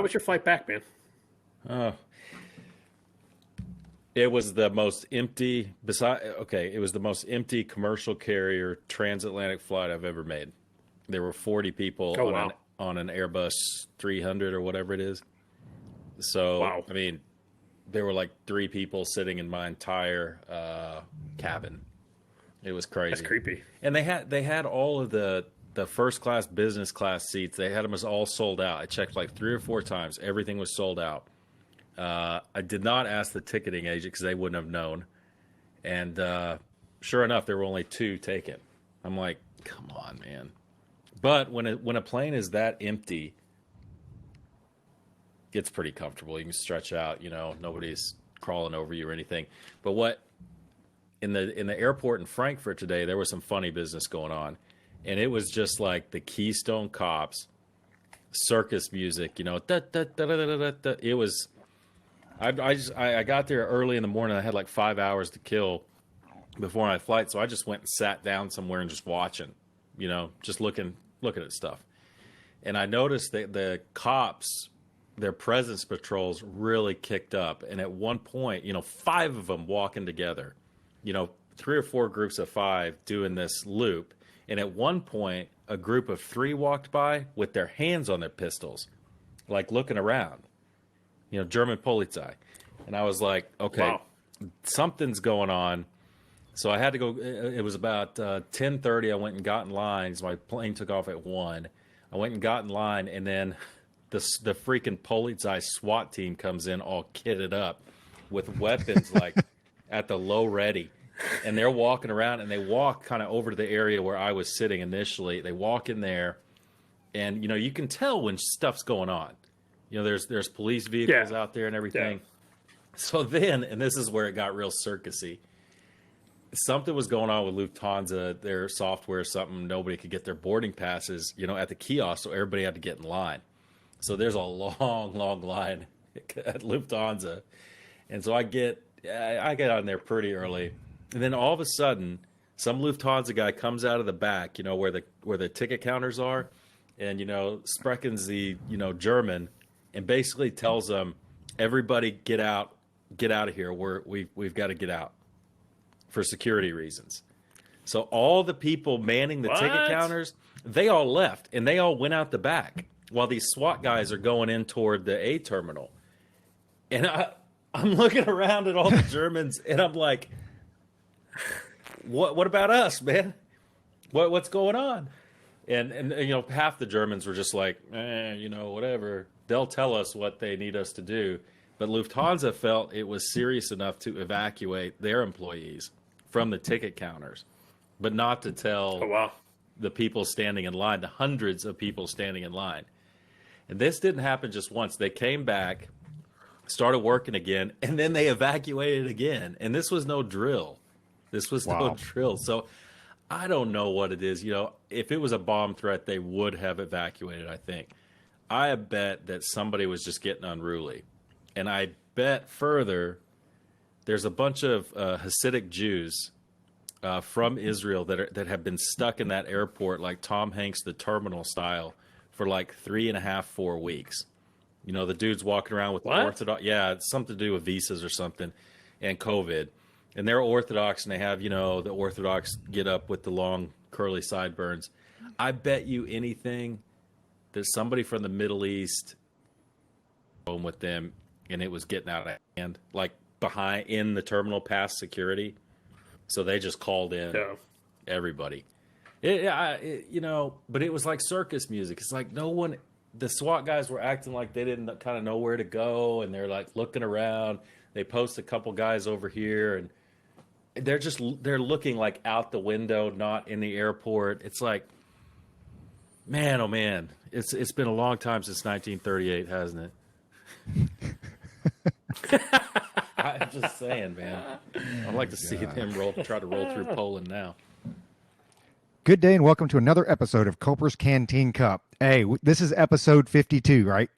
was your flight back, man? Oh, it was the most empty. It was the most empty commercial carrier transatlantic flight I've ever made. There were 40 people on an Airbus 300 or whatever it is. So, wow. I mean, there were like 3 people sitting in my entire cabin. It was crazy. That's creepy. And they had all of the first class, business class seats. They had them as all sold out. I checked like 3 or 4 times. Everything was sold out. I did not ask the ticketing agent because they wouldn't have known. And sure enough, there were only 2 taken. I'm like, come on, man. But when a plane is that empty, it's pretty comfortable. You can stretch out, nobody's crawling over you or anything. But what in the airport in Frankfurt today, there was some funny business going on. And it was just like the Keystone Cops, circus music, da, da, da, da, da, da, da. It was, I got there early in the morning. I had like 5 hours to kill before my flight. So I just went and sat down somewhere and just watching, just looking at stuff. And I noticed that the cops, their presence patrols really kicked up. And at one point, 5 of them walking together, 3 or 4 groups of 5 doing this loop. And at one point, a group of 3 walked by with their hands on their pistols, like looking around, German Polizei. And I was like, okay, wow, something's going on. So I had to go. It was about 10:30. I went and got in line. So my plane took off at 1. I went and got in line, and then the freaking Polizei SWAT team comes in all kitted up with weapons like at the low ready. And they're walking around, and they walk kind of over to the area where I was sitting initially. They walk in there, and, you can tell when stuff's going on. There's police vehicles out there and everything. Yeah. So then, and this is where it got real circusy, something was going on with Lufthansa, their software, something. Nobody could get their boarding passes, at the kiosk, so everybody had to get in line. So there's a long, long line at Lufthansa. And so I get on there pretty early. And then all of a sudden, some Lufthansa guy comes out of the back, where the ticket counters are, and sprechens the German, and basically tells them, everybody get out of here. We've got to get out for security reasons. So all the people manning the ticket counters, they all left, and they all went out the back while these SWAT guys are going in toward the A terminal. And I'm looking around at all the Germans, and I'm like, What about us, man? What's going on? And half the Germans were just like, whatever. They'll tell us what they need us to do. But Lufthansa felt it was serious enough to evacuate their employees from the ticket counters, but not to tell the people standing in line, the hundreds of people standing in line. And this didn't happen just once. They came back, started working again, and then they evacuated again. And this was no drill. This was no drill. So I don't know what it is. If it was a bomb threat, they would have evacuated, I think. I bet that somebody was just getting unruly. And I bet further, there's a bunch of Hasidic Jews from Israel that have been stuck in that airport like Tom Hanks, the Terminal style, for like 3.5, 4 weeks. The dude's walking around with the Orthodox. Yeah, it's something to do with visas or something and COVID. And they're Orthodox, and they have, the Orthodox get up with the long, curly sideburns. I bet you anything that somebody from the Middle East home with them, and it was getting out of hand, like behind in the terminal past security. So they just called in everybody. But it was like circus music. It's like the SWAT guys were acting like they didn't kind of know where to go, and they're like looking around. They post a couple guys over here, and they're looking like out the window, not in the airport. It's like, man, oh man, it's been a long time since 1938, hasn't it? I'm just saying, man. I'd like to see them try to roll through Poland now. Good day and welcome to another episode of Culper's Canteen Cup. Hey, this is episode 52, right?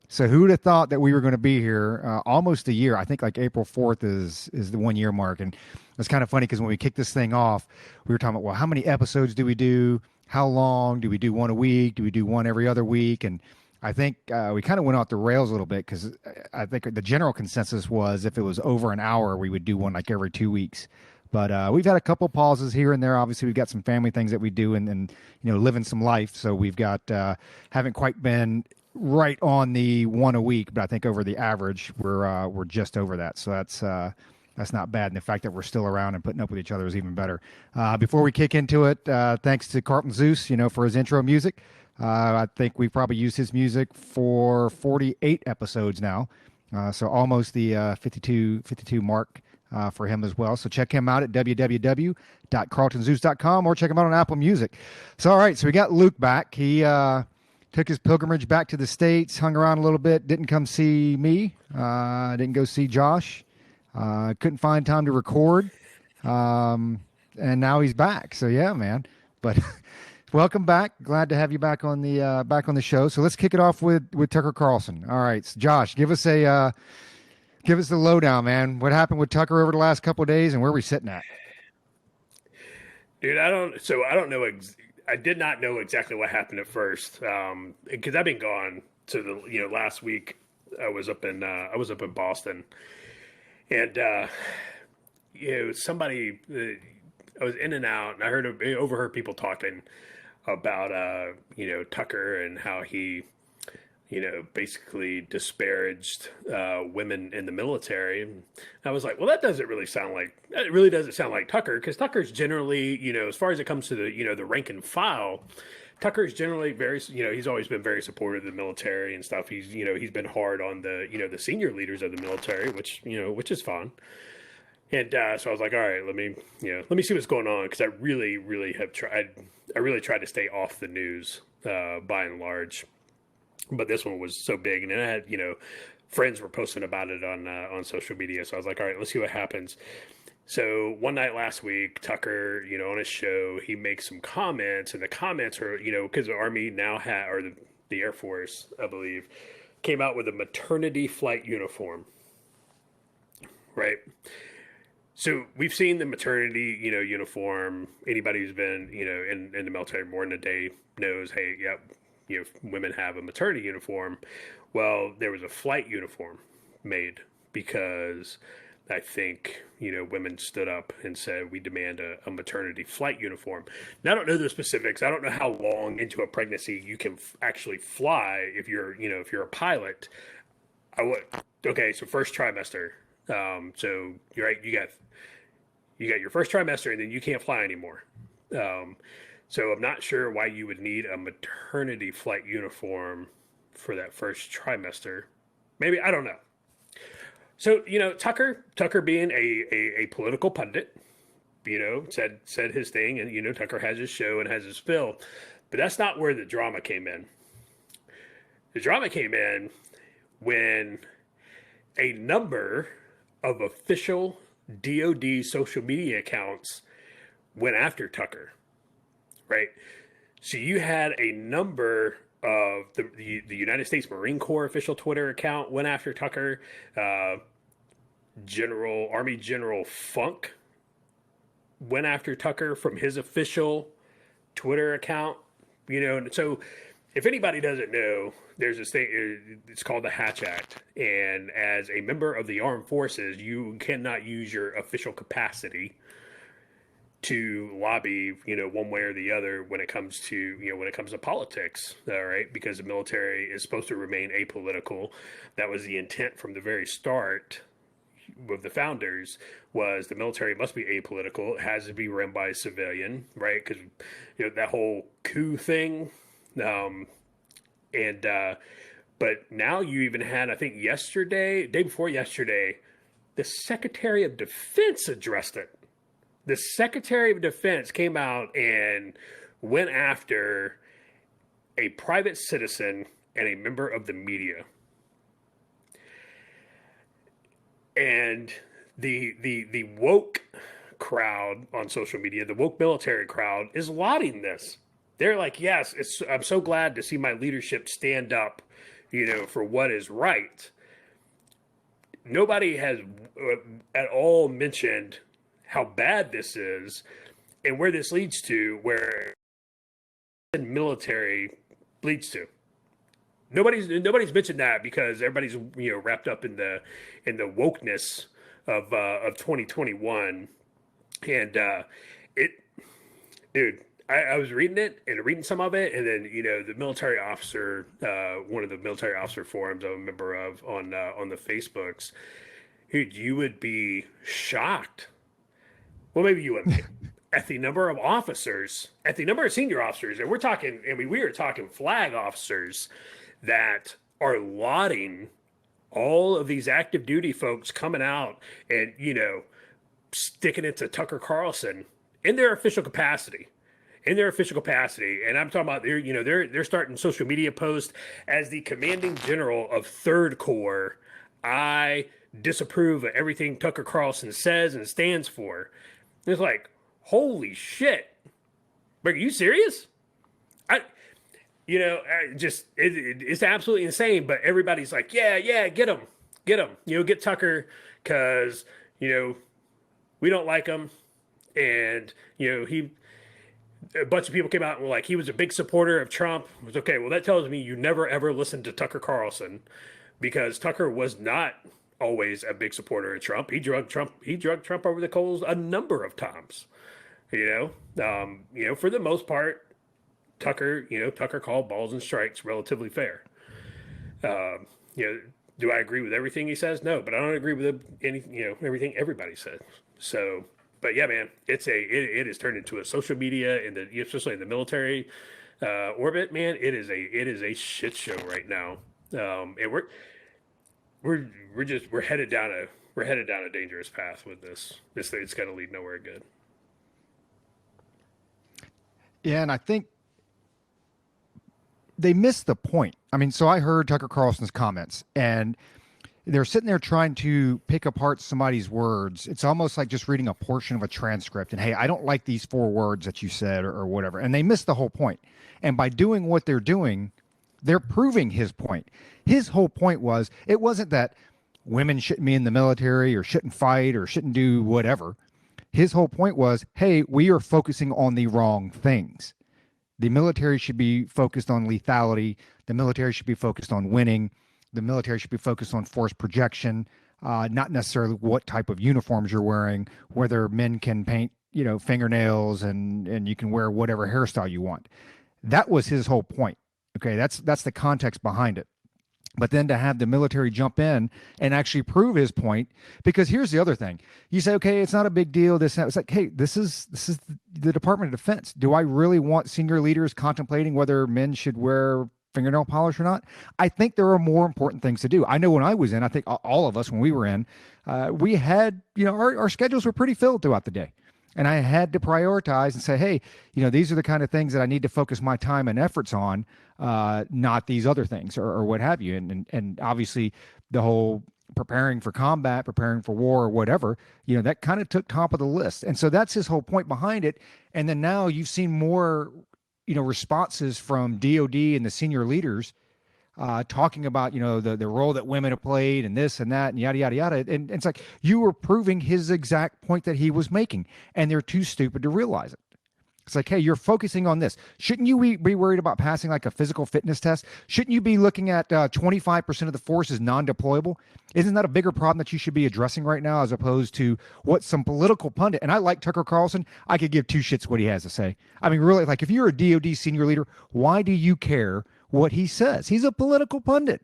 So who would have thought that we were going to be here almost a year? I think like April 4th is the 1 year mark. And it's kind of funny because when we kicked this thing off, we were talking about, well, how many episodes do we do? How long? Do we do one a week? Do we do one every other week? And I think we kind of went off the rails a little bit because I think the general consensus was if it was over an hour, we would do one like every 2 weeks. But we've had a couple pauses here and there. Obviously, we've got some family things that we do and living some life. So we've got haven't quite been right on the one a week, but I think over the average, we're just over that. So that's not bad. And the fact that we're still around and putting up with each other is even better. Before we kick into it, thanks to Carlton Zeus, for his intro music. I think we've probably used his music for 48 episodes now. So almost the 52 mark for him as well. So check him out at www.carltonzeus.com or check him out on Apple Music. So, all right. So we got Luke back. He took his pilgrimage back to the States, hung around a little bit, didn't come see me, didn't go see Josh. Couldn't find time to record. And now he's back. So yeah, man. But welcome back. Glad to have you back on the show. So let's kick it off with Tucker Carlson. All right, so Josh, give us the lowdown, man. What happened with Tucker over the last couple of days, and where are we sitting at? Dude, I don't know. I did not know exactly what happened at first, because I've been gone to the last week. I was up in Boston, and somebody. I was in and out, and I overheard people talking about Tucker and how he basically disparaged women in the military. And I was like, well, that really doesn't sound like Tucker, because Tucker's generally, as far as it comes to the rank and file, Tucker's generally very, he's always been very supportive of the military and stuff. He's been hard on the senior leaders of the military, which is fine. And so I was like, all right, let me see what's going on, because I really tried to stay off the news by and large. But this one was so big, and then I had, friends were posting about it on social media. So I was like, all right, let's see what happens. So one night last week, Tucker, on his show, he makes some comments, and the comments are, because the Army now or the Air Force, I believe, came out with a maternity flight uniform, right? So we've seen the maternity, uniform. Anybody who's been, in the military more than a day knows, hey, yep, women have a maternity uniform. Well, there was a flight uniform made because I think, women stood up and said, we demand a maternity flight uniform. Now, I don't know the specifics. I don't know how long into a pregnancy you can actually fly if you're a pilot. Okay, so first trimester. So you're right. You got your first trimester, and then you can't fly anymore. So I'm not sure why you would need a maternity flight uniform for that first trimester. Maybe, I don't know. So, Tucker being a political pundit, said his thing, and, Tucker has his show and has his fill, but that's not where the drama came in. The drama came in when a number of official DoD social media accounts went after Tucker, right? So you had a number of the United States Marine Corps official Twitter account went after Tucker. Army General Funk went after Tucker from his official Twitter account. And so if anybody doesn't know, there's this thing, it's called the Hatch Act. And as a member of the armed forces, you cannot use your official capacity to lobby, one way or the other when it comes to politics, all right? Because the military is supposed to remain apolitical. That was the intent from the very start with the founders, was the military must be apolitical. It has to be run by a civilian, right? Because, that whole coup thing. But now you even had, I think day before yesterday, the Secretary of Defense addressed it. The Secretary of Defense came out and went after a private citizen and a member of the media. And the woke crowd on social media, the woke military crowd, is lauding this. They're like, yes, I'm so glad to see my leadership stand up, for what is right. Nobody has at all mentioned how bad this is and where this leads to, where the military leads to. nobody's mentioned that because everybody's wrapped up in the wokeness of 2021, and it, dude. I was reading it and reading some of it, and then the military officer, one of the military officer forums I'm a member of on the Facebooks, dude, you would be shocked. Well, maybe you wouldn't be. At the number of officers, at the number of senior officers, and we're talking, I mean, we are talking flag officers that are lauding all of these active duty folks coming out and, sticking it to Tucker Carlson in their official capacity. In their official capacity, and I'm talking about they're starting social media posts as the commanding general of Third Corps. I disapprove of everything Tucker Carlson says and stands for. It's like, holy shit! Are you serious? It's absolutely insane. But everybody's like, yeah, get him, get Tucker, because we don't like him, and a bunch of people came out and were like, he was a big supporter of Trump. It was okay. Well, that tells me you never ever listened to Tucker Carlson, because Tucker was not always a big supporter of Trump. He drug Trump over the coals a number of times. For the most part, Tucker called balls and strikes relatively fair. Do I agree with everything he says? No, but I don't agree with everything everybody says. So, but yeah, man, it has turned into a social media, especially in the military orbit. Man, it is a shit show right now, and we're headed down a dangerous path with this. It's going to lead nowhere good. Yeah, and I think they missed the point. I mean, so I heard Tucker Carlson's comments, and they're sitting there trying to pick apart somebody's words. It's almost like just reading a portion of a transcript and, hey, I don't like these 4 words that you said or whatever. And they missed the whole point. And by doing what they're doing, they're proving his point. His whole point was, it wasn't that women shouldn't be in the military or shouldn't fight or shouldn't do whatever. His whole point was, hey, we are focusing on the wrong things. The military should be focused on lethality. The military should be focused on winning. The military should be focused on force projection, not necessarily what type of uniforms you're wearing, whether men can paint, fingernails and you can wear whatever hairstyle you want. That was his whole point. Okay, that's the context behind it. But then to have the military jump in and actually prove his point, because here's the other thing. You say, okay, it's not a big deal. It's like, hey, this is the Department of Defense. Do I really want senior leaders contemplating whether men should wear fingernail polish or not? I think there are more important things to do. I know when I was in, I think all of us, when we were in, we had, our schedules were pretty filled throughout the day. And I had to prioritize and say, hey, these are the kind of things that I need to focus my time and efforts on, not these other things or what have you. And obviously the whole preparing for combat, preparing for war or whatever, that kind of took top of the list. And so that's his whole point behind it. And then now you've seen more, responses from DOD and the senior leaders talking about, the role that women have played and this and that and yada, yada, yada. And it's like, you were proving his exact point that he was making, and they're too stupid to realize it. It's like, hey, you're focusing on this. Shouldn't you be worried about passing like a physical fitness test? Shouldn't you be looking at 25% of the force is non-deployable? Isn't that a bigger problem that you should be addressing right now, as opposed to what some political pundit, and I like Tucker Carlson, I could give 2 shits what he has to say. I mean, really, like, if you're a DOD senior leader, why do you care what he says? He's a political pundit.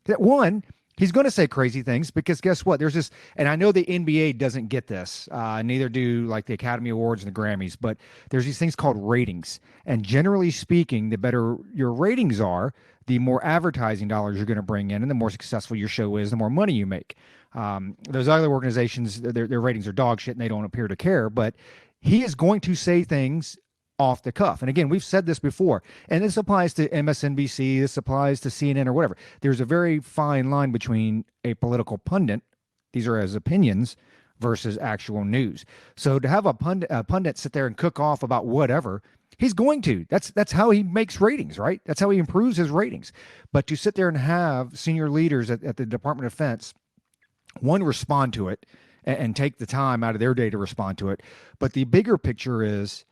That one, he's going to say crazy things, because guess what? There's this, and I know the NBA doesn't get this, neither do like the Academy Awards and the Grammys, but there's these things called ratings. And generally speaking, the better your ratings are, the more advertising dollars you're going to bring in, and the more successful your show is, the more money you make. Those other organizations, their ratings are dog shit and they don't appear to care, but he is going to say things off the cuff. And again, we've said this before, and this applies to MSNBC, this applies to CNN or whatever. There's a very fine line between a political pundit, these are his opinions, versus actual news. So to have a pundit sit there and cook off about whatever, he's going to. That's how he makes ratings, right? That's how he improves his ratings. But to sit there and have senior leaders at the Department of Defense, one, respond to it and take the time out of their day to respond to it. But the bigger picture is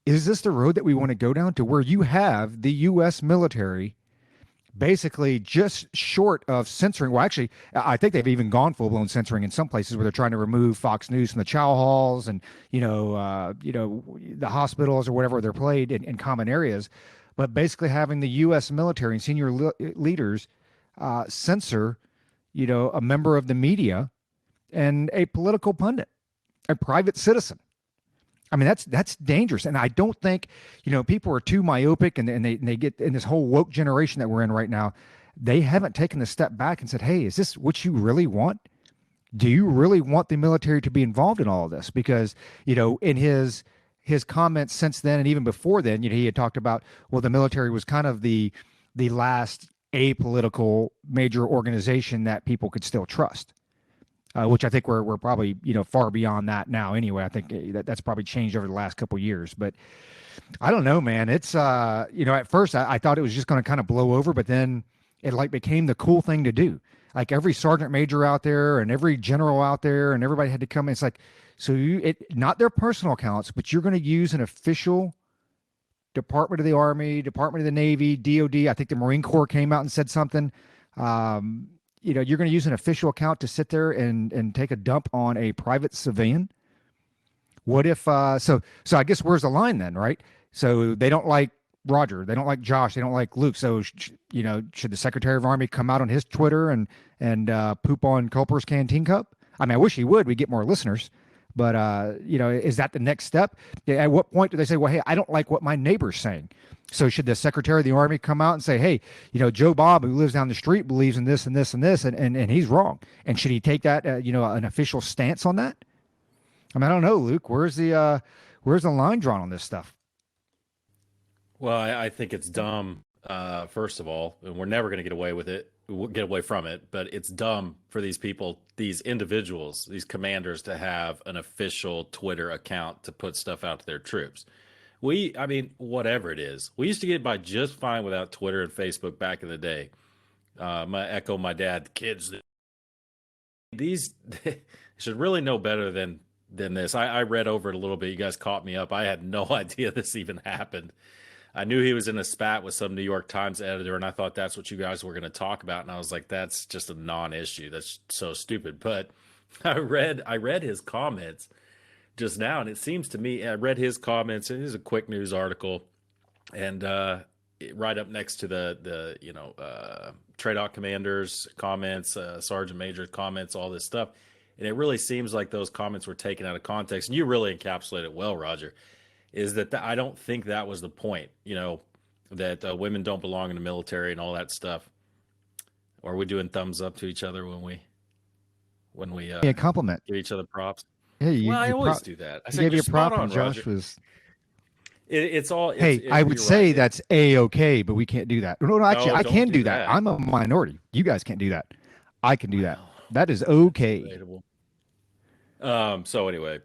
this the road that we want to go down to, where you have the U.S. military basically just short of censoring. Well, actually, I think they've even gone full blown censoring in some places where they're trying to remove Fox News from the chow halls and the hospitals or whatever they're played in common areas. But basically, having the U.S. military and senior leaders censor, a member of the media and a political pundit, a private citizen. I mean, that's dangerous, and I don't think people are too myopic, and they get in this whole woke generation that we're in right now. They haven't taken the step back and said, "Hey, is this what you really want? Do you really want the military to be involved in all of this?" Because in his comments since then, and even before then, he had talked about, well, the military was kind of the last apolitical major organization that people could still trust. Which I think we're probably far beyond that now. Anyway, I think that's probably changed over the last couple of years. But I don't know, man. It's at first I thought it was just going to kind of blow over, but then it like became the cool thing to do. Like every sergeant major out there and every general out there and everybody had to come in. It's like, so not their personal accounts, but you're going to use an official Department of the Army, Department of the Navy, DOD. I think the Marine Corps came out and said something. You're going to use an official account to sit there and take a dump on a private civilian. What if so I guess where's the line then, right? So they don't like Roger, they don't like Josh, they don't like Luke. So should the Secretary of Army come out on his Twitter and poop on Culper's Canteen Cup? I mean, I wish he would. We get more listeners. But is that the next step? At what point do they say, well, hey, I don't like what my neighbor's saying? So should the Secretary of the Army come out and say, hey, Joe Bob, who lives down the street, believes in this and this and this, and he's wrong? And should he take that, an official stance on that? I mean, I don't know, Luke. Where's the line drawn on this stuff? Well, I think it's dumb. First of all, and we're never going to get away with it. We'll get away from it, but it's dumb for these people, these individuals, these commanders to have an official Twitter account to put stuff out to their troops. I mean, whatever it is, we used to get by just fine without Twitter and Facebook back in the day. My dad, kids, these should really know better than this. I read over it a little bit. You guys caught me up. I had no idea this even happened. I knew he was in a spat with some New York Times editor, and I thought that's what you guys were going to talk about. And I was like, that's just a non-issue. That's so stupid. But I read his comments just now, and it seems to me, I read his comments, and it was a quick news article, and right up next to the TRADOC commanders comments, sergeant major comments, all this stuff. And it really seems like those comments were taken out of context. And you really encapsulate it well, Roger. Is that I don't think that was the point, that women don't belong in the military and all that stuff. Or are we doing thumbs up to each other when we yeah, compliment, give each other props? Hey, I always do that. I gave you a prop, and Josh Roger. Was. It's all. I would say right. That's A-okay, but we can't do that. No, actually, I can do that. I'm a minority. You guys can't do that. I can do that. That is okay. So anyway,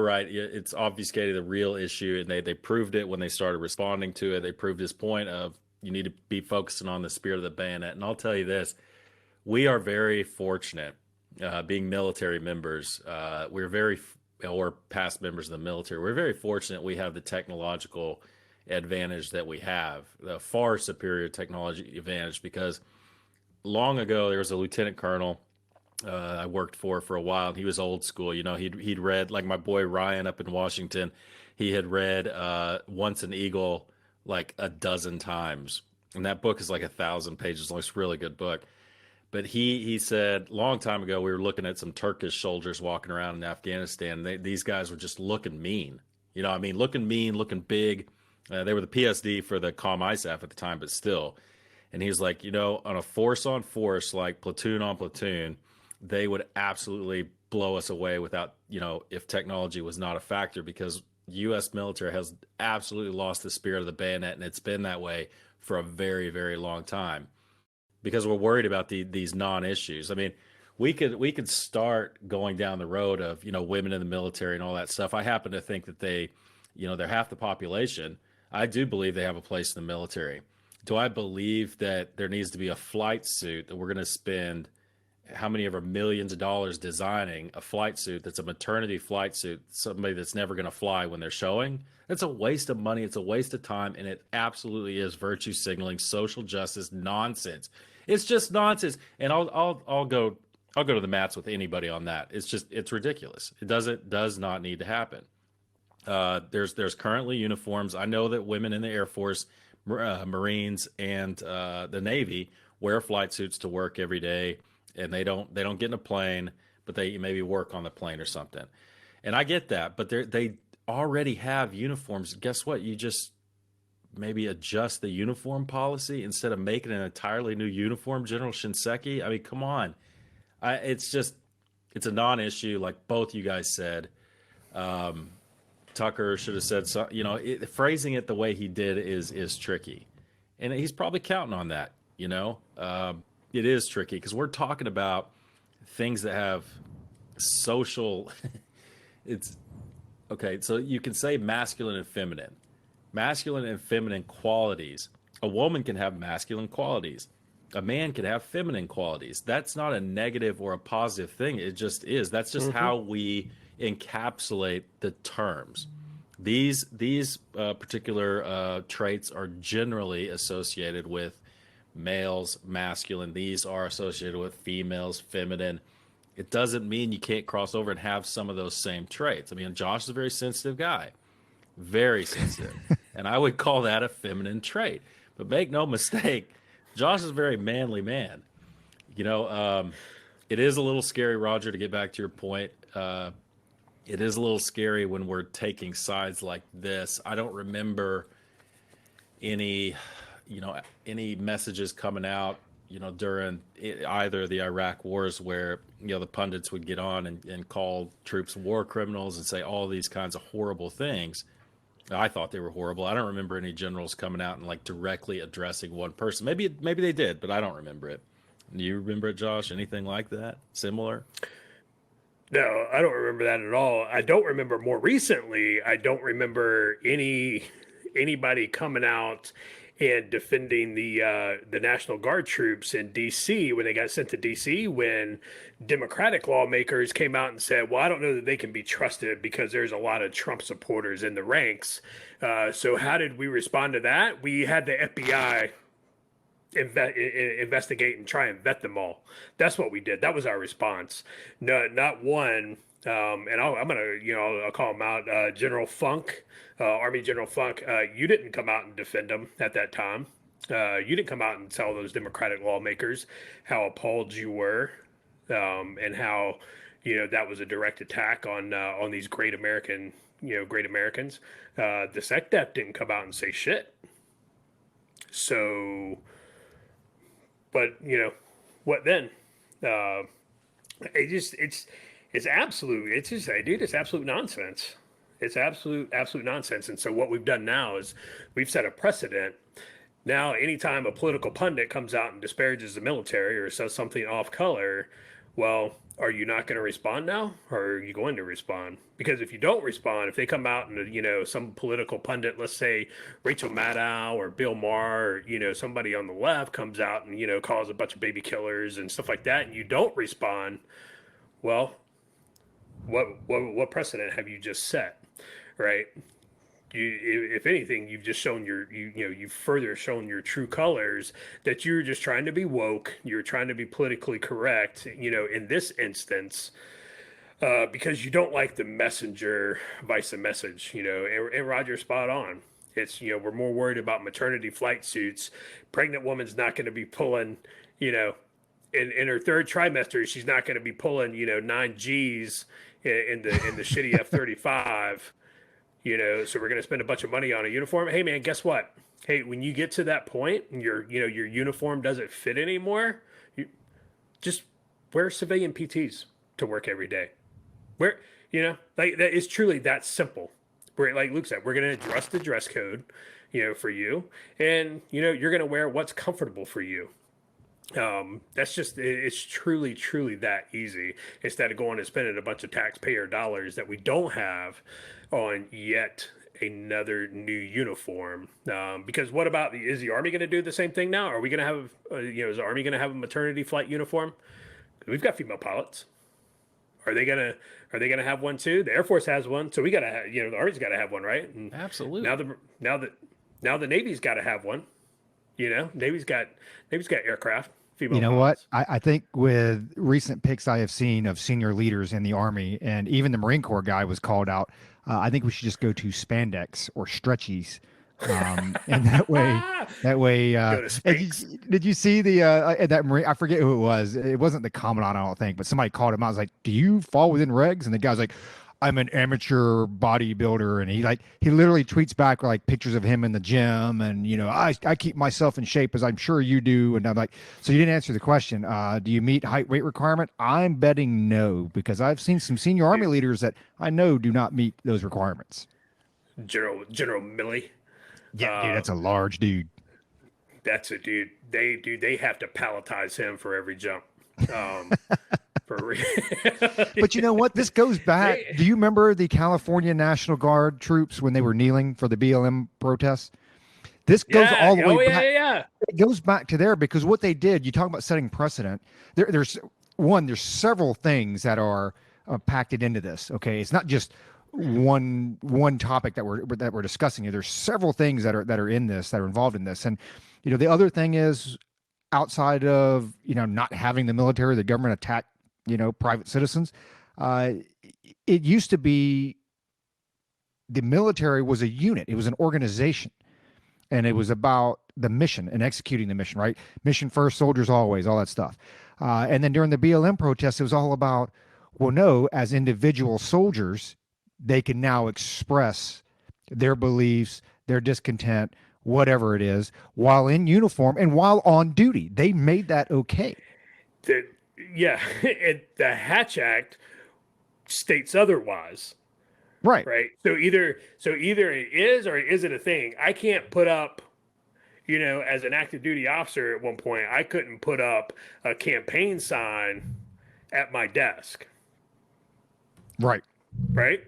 right, it's obfuscated the real issue, and they proved it when they started responding to it. They proved his point of you need to be focusing on the spirit of the bayonet. And I'll tell you this, we are very fortunate being military members. Or past members of the military. We're very fortunate we have the technological advantage that we have, the far superior technology advantage, because long ago there was a lieutenant colonel I worked for a while, and he was old school. He'd read, like my boy Ryan up in Washington, he had read Once an Eagle like a dozen times, and that book is like 1,000 pages long. It's a really good book. But he said long time ago, we were looking at some Turkish soldiers walking around in Afghanistan. These guys were just looking mean, looking mean, looking big. They were the PSD for the COM ISAF at the time, but still. And he's like, on a force on force, like platoon on platoon, they would absolutely blow us away without, if technology was not a factor, because U.S. military has absolutely lost the spirit of the bayonet, and it's been that way for a very, very long time, because we're worried about these non-issues. I mean, we could start going down the road of, women in the military and all that stuff. I happen to think that they're half the population. I do believe they have a place in the military. Do I believe that there needs to be a flight suit that we're going to spend how many ever millions of dollars designing a flight suit that's a maternity flight suit, somebody that's never going to fly when they're showing. It's a waste of money. It's a waste of time. And it absolutely is virtue signaling, social justice nonsense. It's just nonsense. And I'll go to the mats with anybody on that. It's ridiculous. It does not need to happen. There's currently uniforms. I know that women in the Air Force, Marines, and the Navy wear flight suits to work every day, and they don't get in a plane, but they maybe work on the plane or something. And I get that, but they already have uniforms. Guess what? You just maybe adjust the uniform policy instead of making an entirely new uniform, General Shinseki. I mean, come on. It's a non-issue, like both you guys said. Tucker should have said so. Phrasing it the way he did is tricky, and he's probably counting on that. It is tricky because we're talking about things that have social. It's okay. So you can say masculine and feminine qualities. A woman can have masculine qualities. A man can have feminine qualities. That's not a negative or a positive thing. It just is. That's just how we encapsulate the terms. These particular traits are generally associated with males, masculine. These are associated with females, feminine. It doesn't mean you can't cross over and have some of those same traits. I mean, Josh is a very sensitive guy, very sensitive, and I would call that a feminine trait. But make no mistake, Josh is a very manly man. It is a little scary, Roger, to get back to your point. It is a little scary when we're taking sides like this. I don't remember any messages coming out, during either of the Iraq wars where, the pundits would get on and call troops war criminals and say all these kinds of horrible things. I thought they were horrible. I don't remember any generals coming out and like directly addressing one person. Maybe they did, but I don't remember it. Do you remember it, Josh? Anything like that? Similar? No, I don't remember that at all. I don't remember more recently. I don't remember anybody coming out and defending the National Guard troops in D.C. when they got sent to D.C. when Democratic lawmakers came out and said, well, I don't know that they can be trusted because there's a lot of Trump supporters in the ranks. So how did we respond to that? We had the FBI investigate and try and vet them all. That's what we did. That was our response. No, not one. And I'm gonna, I'll call him out. General Funk, Army General Funk. You didn't come out and defend them at that time. You didn't come out and tell those Democratic lawmakers how appalled you were, and how that was a direct attack on these great Americans. The SecDef didn't come out and say shit. So, but what then? It's absolute nonsense. It's absolute nonsense. And so what we've done now is we've set a precedent. Now, anytime a political pundit comes out and disparages the military or says something off color, well, are you not going to respond now, or are you going to respond? Because if you don't respond, if they come out and some political pundit, let's say Rachel Maddow or Bill Maher, or somebody on the left comes out and calls a bunch of baby killers and stuff like that, and you don't respond, well, what precedent have you just set, right? If anything, you've just shown you've further shown your true colors, that you're just trying to be woke. You're trying to be politically correct, in this instance, because you don't like the messenger vice message, and Roger's spot on. It's, we're more worried about maternity flight suits. Pregnant woman's not going to be pulling, in her third trimester, she's not going to be pulling, 9 G's in the shitty F-35. So we're going to spend a bunch of money on a uniform. Hey, man, guess what? Hey, when you get to that point and your uniform doesn't fit anymore, you just wear civilian PTs to work every day. That is truly that simple. We're, like Luke said, we're going to address the dress code, for you. And, you're going to wear what's comfortable for you. It's truly that easy, instead of going and spending a bunch of taxpayer dollars that we don't have on yet another new uniform. Because what about is the Army going to do the same thing now? Are we going to have, is the Army going to have a maternity flight uniform? We've got female pilots. Are they gonna have one too? The Air Force has one, so we gotta have, the Army's got to have one, right? And Absolutely. now the Navy's got to have one. Navy's got aircraft, female You know what? pilots. I think with recent pics I have seen of senior leaders in the Army, and even the Marine Corps guy was called out. I think we should just go to spandex or stretchies, and that way. Go to Spanx. Did you see the that Marine? I forget who it was. It wasn't the commandant, I don't think, but somebody called him out. I was like, "Do you fall within regs?" And the guy's like, I'm an amateur bodybuilder, and he literally tweets back like pictures of him in the gym, and I keep myself in shape as I'm sure you do. And I'm like, so you didn't answer the question. Do you meet height weight requirement? I'm betting no, because I've seen some senior Army leaders that I know do not meet those requirements. General Milley. Yeah, dude, that's a large dude. That's a dude. They have to palletize him for every jump. For But you know what? This goes back. Do you remember the California National Guard troops when they were kneeling for the BLM protests? This goes all the way back. Yeah. It goes back to there, because what they did, you talk about setting precedent. There's several things that are packed into this. Okay, it's not just one topic that we're discussing here. There's several things that are in this, that are involved in this. And the other thing is, outside of not having the military, the government attack private citizens, it used to be the military was a unit. It was an organization, and it was about the mission and executing the mission, right? Mission first, soldiers always, all that stuff. And then during the BLM protests, it was all about, well, no, as individual soldiers, they can now express their beliefs, their discontent, whatever it is, while in uniform and while on duty. They made that okay. The Hatch Act states otherwise. Right. Right. So either it is or it isn't a thing. I can't put up, as an active duty officer at one point, I couldn't put up a campaign sign at my desk. Right. Right.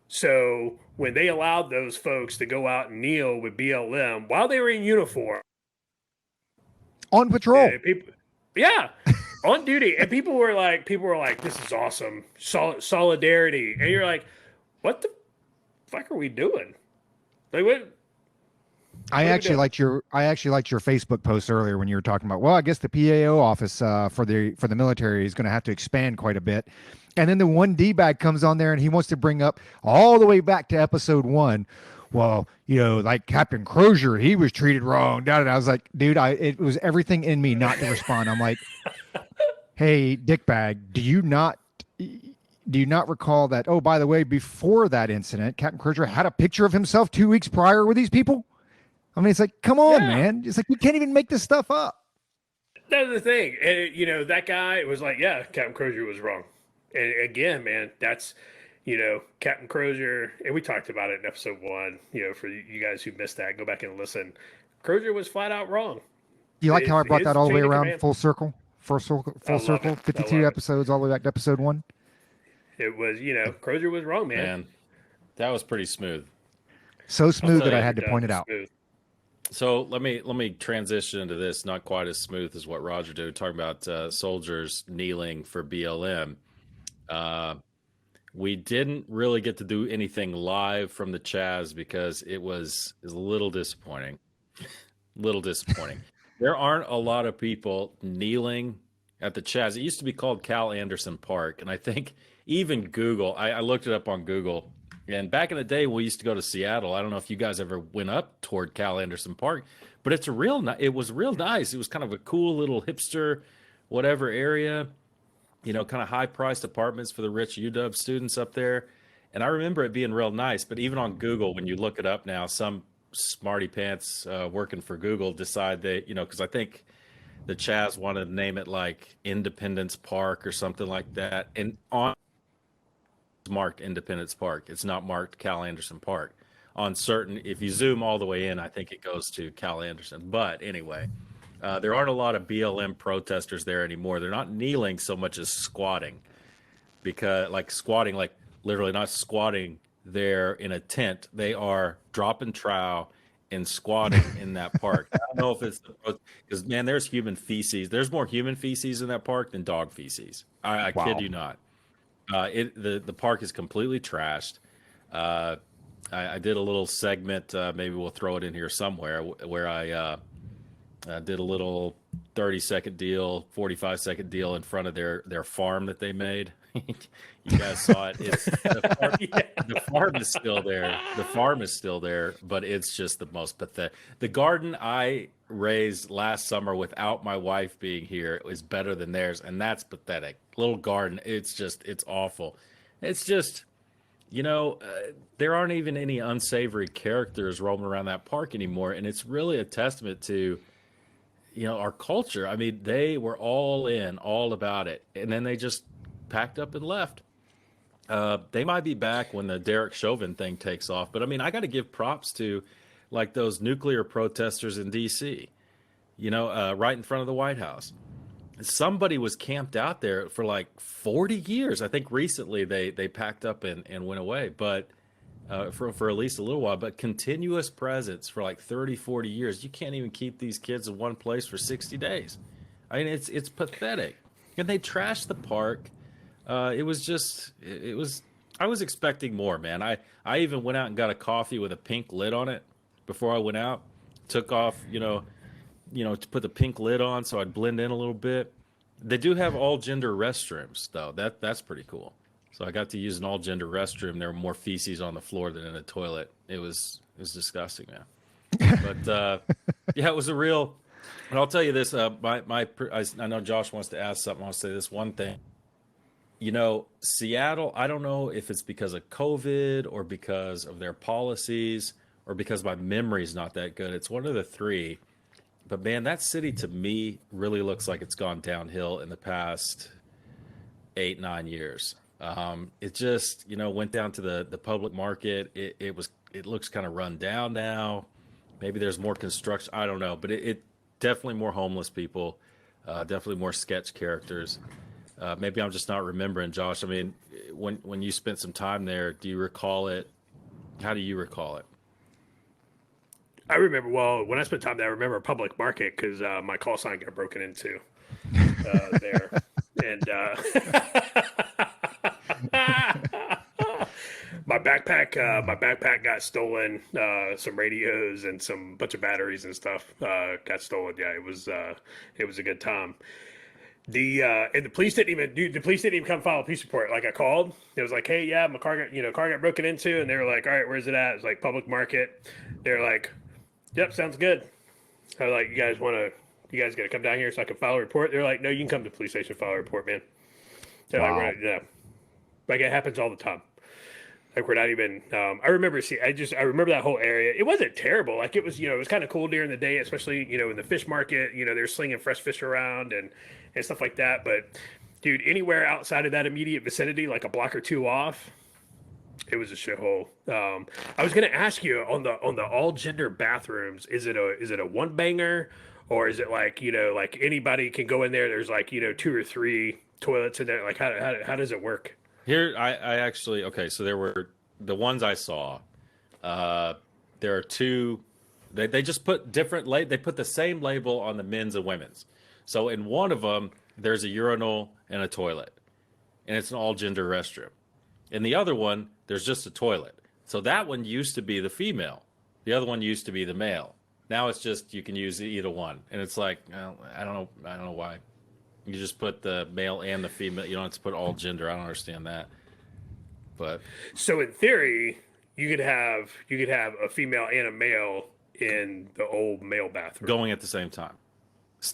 So when they allowed those folks to go out and kneel with BLM while they were in uniform, on patrol, on duty, and people were like, "This is awesome, solidarity," and you're like, "What the fuck are we doing?" Like, what? I actually liked your Facebook post earlier when you were talking about, well, I guess the PAO office for the military is going to have to expand quite a bit. And then the one D-bag comes on there and he wants to bring up all the way back to episode 1. Well, like Captain Crozier, he was treated wrong. I was like, dude, it was everything in me not to respond. I'm like, hey, dickbag, do you not recall that, oh, by the way, before that incident, Captain Crozier had a picture of himself 2 weeks prior with these people? I mean, it's like, come on, man. It's like, you can't even make this stuff up. That's the thing. And, that guy was like, yeah, Captain Crozier was wrong. And again, man, that's, Captain Crozier, and we talked about it in episode 1, for you guys who missed that, go back and listen. Crozier was flat out wrong. Do you like how I brought that all the way around full circle? Full circle, 52 episodes all the way back to episode 1? It was, Crozier was wrong, man. Man, that was pretty smooth. So smooth that I had to point it out. Smooth. So let me transition into this. Not quite as smooth as what Roger did, talking about soldiers kneeling for BLM. We didn't really get to do anything live from the Chaz because it was a little disappointing. There aren't a lot of people kneeling at the Chaz. It used to be called Cal Anderson Park, and I think even Google, I looked it up on Google, and back in the day we used to go to Seattle. I don't know if you guys ever went up toward Cal Anderson Park, but it was real nice. It was kind of a cool little hipster whatever area, kind of high-priced apartments for the rich UW students up there. And I remember it being real nice, but even on Google, when you look it up now, some smarty pants working for Google decide that, because I think the Chaz wanted to name it like Independence Park or something like that. And on marked Independence Park. It's not marked Cal Anderson Park. On certain, if you zoom all the way in, I think it goes to Cal Anderson. But anyway, there aren't a lot of BLM protesters there anymore. They're not kneeling so much as squatting, because squatting, literally not squatting there in a tent. They are dropping trowel and squatting in that park. I don't know if it's because, man, there's human feces. There's more human feces in that park than dog feces. I Wow. kid you not. The park is completely trashed. Uh, I did a little segment. Maybe we'll throw it in here somewhere where I did a little 30-second deal, 45-second deal in front of their farm that they made. You guys saw it. It's the farm is still there. The farm is still there, but it's just the most pathetic. The garden I raised last summer without my wife being here is better than theirs, and that's pathetic. Little garden, it's awful. It's just, there aren't even any unsavory characters roaming around that park anymore, and it's really a testament to our culture. I mean, they were all in, all about it, and then they just packed up and left. They might be back when the Derek Chauvin thing takes off, but I mean, I got to give props to like those nuclear protesters in D.C., right in front of the White House. Somebody was camped out there for like 40 years. I think recently they packed up and went away, but for at least a little while, but continuous presence for like 30, 40 years. You can't even keep these kids in one place for 60 days. I mean, it's pathetic. And they trashed the park. I was expecting more, man. I even went out and got a coffee with a pink lid on it before I went out. Took off, to put the pink lid on so I'd blend in a little bit. They do have all gender restrooms though. That's pretty cool. So I got to use an all gender restroom. There were more feces on the floor than in a toilet. It was disgusting, man. But yeah, it was a real. And I'll tell you this. I know Josh wants to ask something. I'll say this one thing. Seattle, I don't know if it's because of COVID or because of their policies or because my memory's not that good. It's one of the three. But man, that city to me really looks like it's gone downhill in the past 8-9 years. It just, went down to the public market. It looks kind of run down now. Maybe there's more construction. I don't know, but it definitely more homeless people, definitely more sketch characters. Maybe I'm just not remembering, Josh. I mean, when you spent some time there, do you recall it? How do you recall it? I remember, well, when I spent time there, I remember a public market because my call sign got broken into there. And my backpack got stolen. Some radios and some bunch of batteries and stuff got stolen. Yeah, it was a good time. And the police didn't even come file a police report. Like I called, it was like, hey, yeah, my car got broken into, and they were like, all right, where's it at? It was like public market. They're like, yep, sounds good. I was like, you guys got to come down here so I can file a report? They're like, no, you can come to the police station, file a report, man. They're like, yeah, like it happens all the time. Like we're not even. I remember that whole area. It wasn't terrible. Like it was, it was kind of cool during the day, especially in the fish market. They're slinging fresh fish around and stuff like that. But dude, anywhere outside of that immediate vicinity, like a block or two off, it was a shithole. I was gonna ask you on the all gender bathrooms. Is it a one banger, or is it like like anybody can go in there? There's like 2 or 3 toilets in there. Like how does it work? Here, I actually, okay, so there were the ones I saw. There are 2. They just put they put the same label on the men's and women's. So in one of them, there's a urinal and a toilet, and it's an all gender restroom. In the other one, there's just a toilet. So that one used to be the female. The other one used to be the male. Now it's just you can use either one, and it's like I don't know why. You just put the male and the female. You don't have to put all gender. I don't understand that. But so in theory, you could have a female and a male in the old male bathroom going at the same time.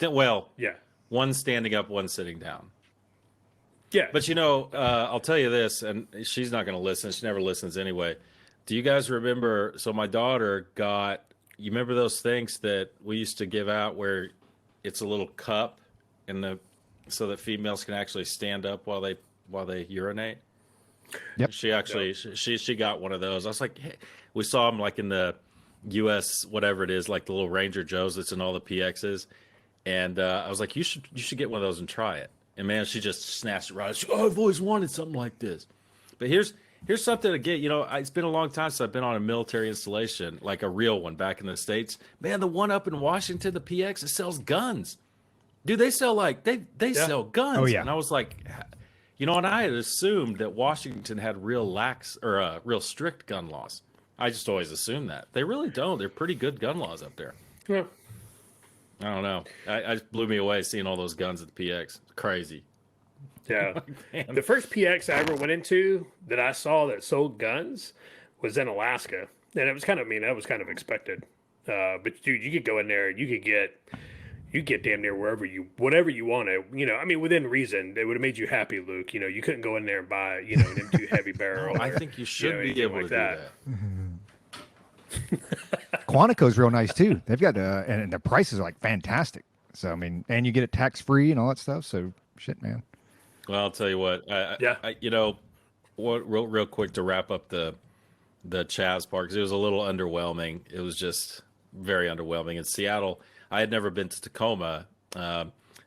Well, yeah, one standing up, one sitting down. Yeah, but I'll tell you this, and she's not going to listen. She never listens anyway. Do you guys remember? So my daughter got. You remember those things that we used to give out where it's a little cup so that females can actually stand up while they urinate. Yep. She actually she got one of those. I was like, hey, we saw them like in the U.S. whatever it is, like the little Ranger Joes that's in all the PXs, and I was like, you should get one of those and try it. And man, she just snatched it right. She, I've always wanted something like this. But here's Here's something to get, it's been a long time since I've been on a military installation, like a real one back in the States. Man, the one up in Washington, the PX, it sells guns. Dude, they sell they Yeah. sell guns. Oh, yeah. And I was like, and I had assumed that Washington had real real strict gun laws. I just always assumed that. They really don't. They're pretty good gun laws up there. Yeah. I don't know. I just blew me away seeing all those guns at the PX. It's crazy. Yeah. Man. The first PX I ever went into that I saw that sold guns was in Alaska. And it was that was kind of expected. But dude, you could go in there and you get damn near whatever you wanted. Within reason. It would have made you happy, Luke. You couldn't go in there and buy, an M2 heavy barrel. I think you should be able to do that. Quantico's real nice too. They've got and the prices are like fantastic. So I mean, and you get it tax free and all that stuff. So shit, man. Well, I'll tell you what. Real quick to wrap up the Chaz part, because it was a little underwhelming. It was just very underwhelming. In Seattle, I had never been to Tacoma. I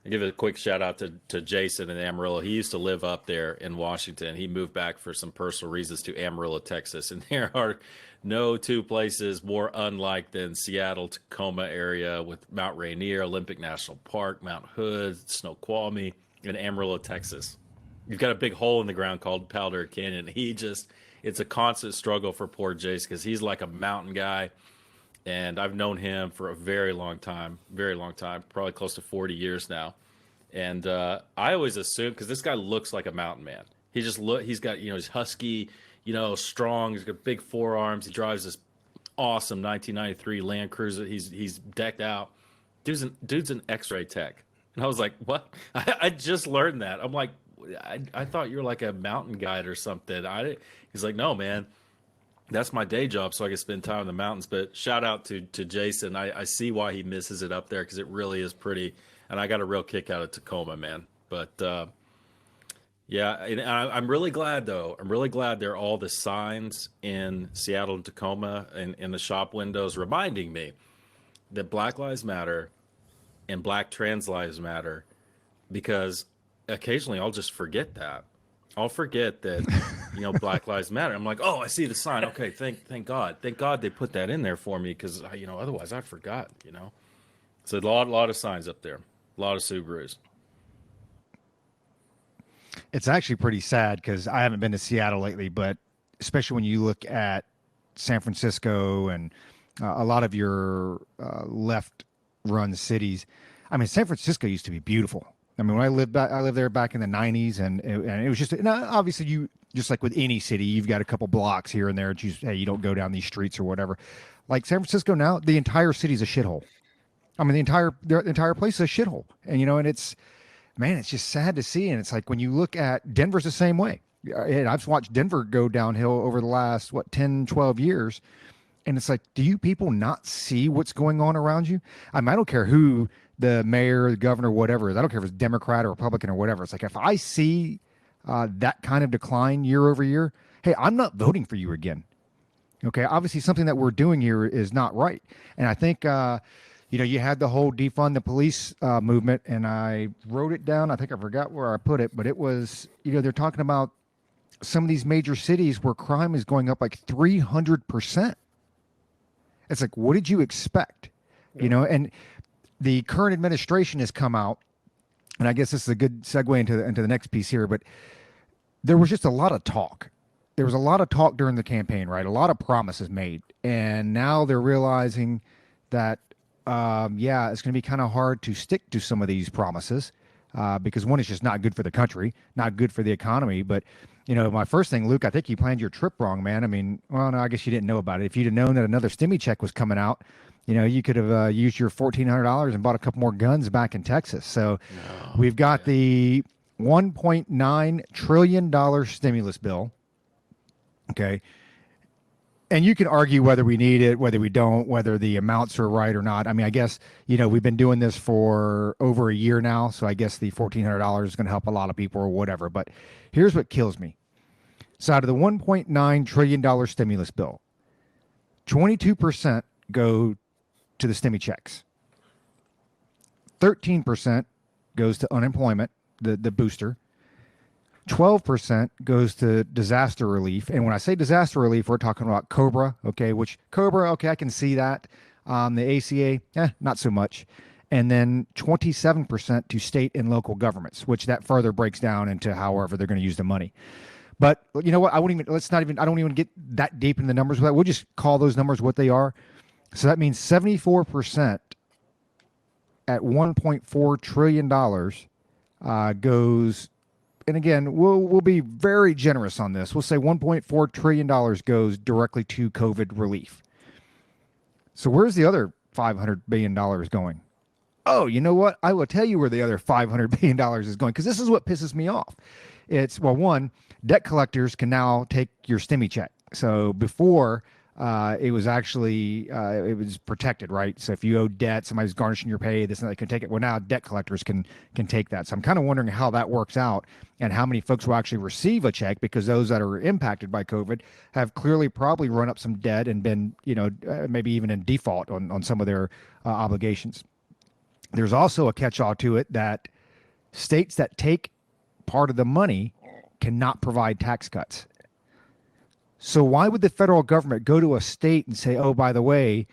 give a quick shout out to Jason in Amarillo. He used to live up there in Washington. He moved back for some personal reasons to Amarillo, Texas, and there are no two places more unlike than Seattle, Tacoma area with Mount Rainier, Olympic National Park, Mount Hood, Snoqualmie, and Amarillo, Texas. You've got a big hole in the ground called Powder Canyon. It's a constant struggle for poor Jace because he's like a mountain guy. And I've known him for a very long time, probably close to 40 years now. And I always assume, because this guy looks like a mountain man. He's got, he's husky, strong. He's got big forearms. He drives this awesome 1993 Land Cruiser. He's decked out. Dude's an X-ray tech. And I was like, what? I just learned that. I'm like, I thought you were like a mountain guide or something. He's like, no, man. That's my day job, so I can spend time in the mountains. But shout out to Jason. I see why he misses it up there because it really is pretty. And I got a real kick out of Tacoma, man. But yeah, and I'm really glad though. I'm really glad there are all the signs in Seattle and Tacoma and in the shop windows reminding me that Black Lives Matter and Black Trans Lives Matter, because occasionally I'll just forget that. I'll forget that, Black Lives Matter. I'm like, oh, I see the sign. Okay, thank God. Thank God they put that in there for me because, otherwise I'd forgot, So a lot of signs up there. A lot of Subarus. It's actually pretty sad because I haven't been to Seattle lately, but especially when you look at San Francisco and a lot of your left-run cities. I mean, San Francisco used to be beautiful. I mean, when I lived there back in the 90s, and it was just, obviously you, just like with any city, you've got a couple blocks here and there. You don't go down these streets or whatever. Like San Francisco now, the entire city's a shithole. I mean, the entire place is a shithole. And, and it's just sad to see. And it's like when you look at Denver's the same way. And I've watched Denver go downhill over the last, 10, 12 years. And it's like, do you people not see what's going on around you? I mean, I don't care who the mayor, the governor, whatever. I don't care if it's Democrat or Republican or whatever. It's like, if I see that kind of decline year over year, hey, I'm not voting for you again. Okay. Obviously something that we're doing here is not right. And I think, you had the whole defund the police movement, and I wrote it down. I think I forgot where I put it, but it was, they're talking about some of these major cities where crime is going up like 300%. It's like, what did you expect? Yeah. And the current administration has come out, and I guess this is a good segue into the next piece here, but there was just a lot of talk. There was a lot of talk during the campaign, right? A lot of promises made. And now they're realizing that, it's going to be kind of hard to stick to some of these promises because one, it's just not good for the country, not good for the economy. But, my first thing, Luke, I think you planned your trip wrong, man. I mean, well, no, I guess you didn't know about it. If you'd have known that another stimmy check was coming out, you could have used your $1,400 and bought a couple more guns back in Texas. So we've got the $1.9 trillion stimulus bill. Okay. And you can argue whether we need it, whether we don't, whether the amounts are right or not. I mean, I guess, we've been doing this for over a year now. So I guess the $1,400 is going to help a lot of people or whatever. But here's what kills me. So out of the $1.9 trillion stimulus bill, 22% go to the stimmy checks. 13% goes to unemployment, the booster. 12% goes to disaster relief. And when I say disaster relief, we're talking about Cobra, okay, which Cobra, okay, I can see that. The ACA, not so much. And then 27% to state and local governments, which that further breaks down into however they're going to use the money. But you know what? I don't even get that deep in the numbers with that. We'll just call those numbers what they are. So that means 74% at $1.4 trillion goes, and again, we'll be very generous on this. We'll say $1.4 trillion goes directly to COVID relief. So where's the other $500 billion going? Oh, you know what? I will tell you where the other $500 billion is going, because this is what pisses me off. It's, well, one, debt collectors can now take your STEMI check. So before, it was actually, it was protected, right? So if you owe debt, somebody's garnishing your pay, this and that, they can take it. Well, now debt collectors can take that. So I'm kind of wondering how that works out and how many folks will actually receive a check, because those that are impacted by COVID have clearly probably run up some debt and been, maybe even in default on some of their obligations. There's also a catch-all to it that states that take part of the money cannot provide tax cuts. So why would the federal government go to a state and say, oh, by the way,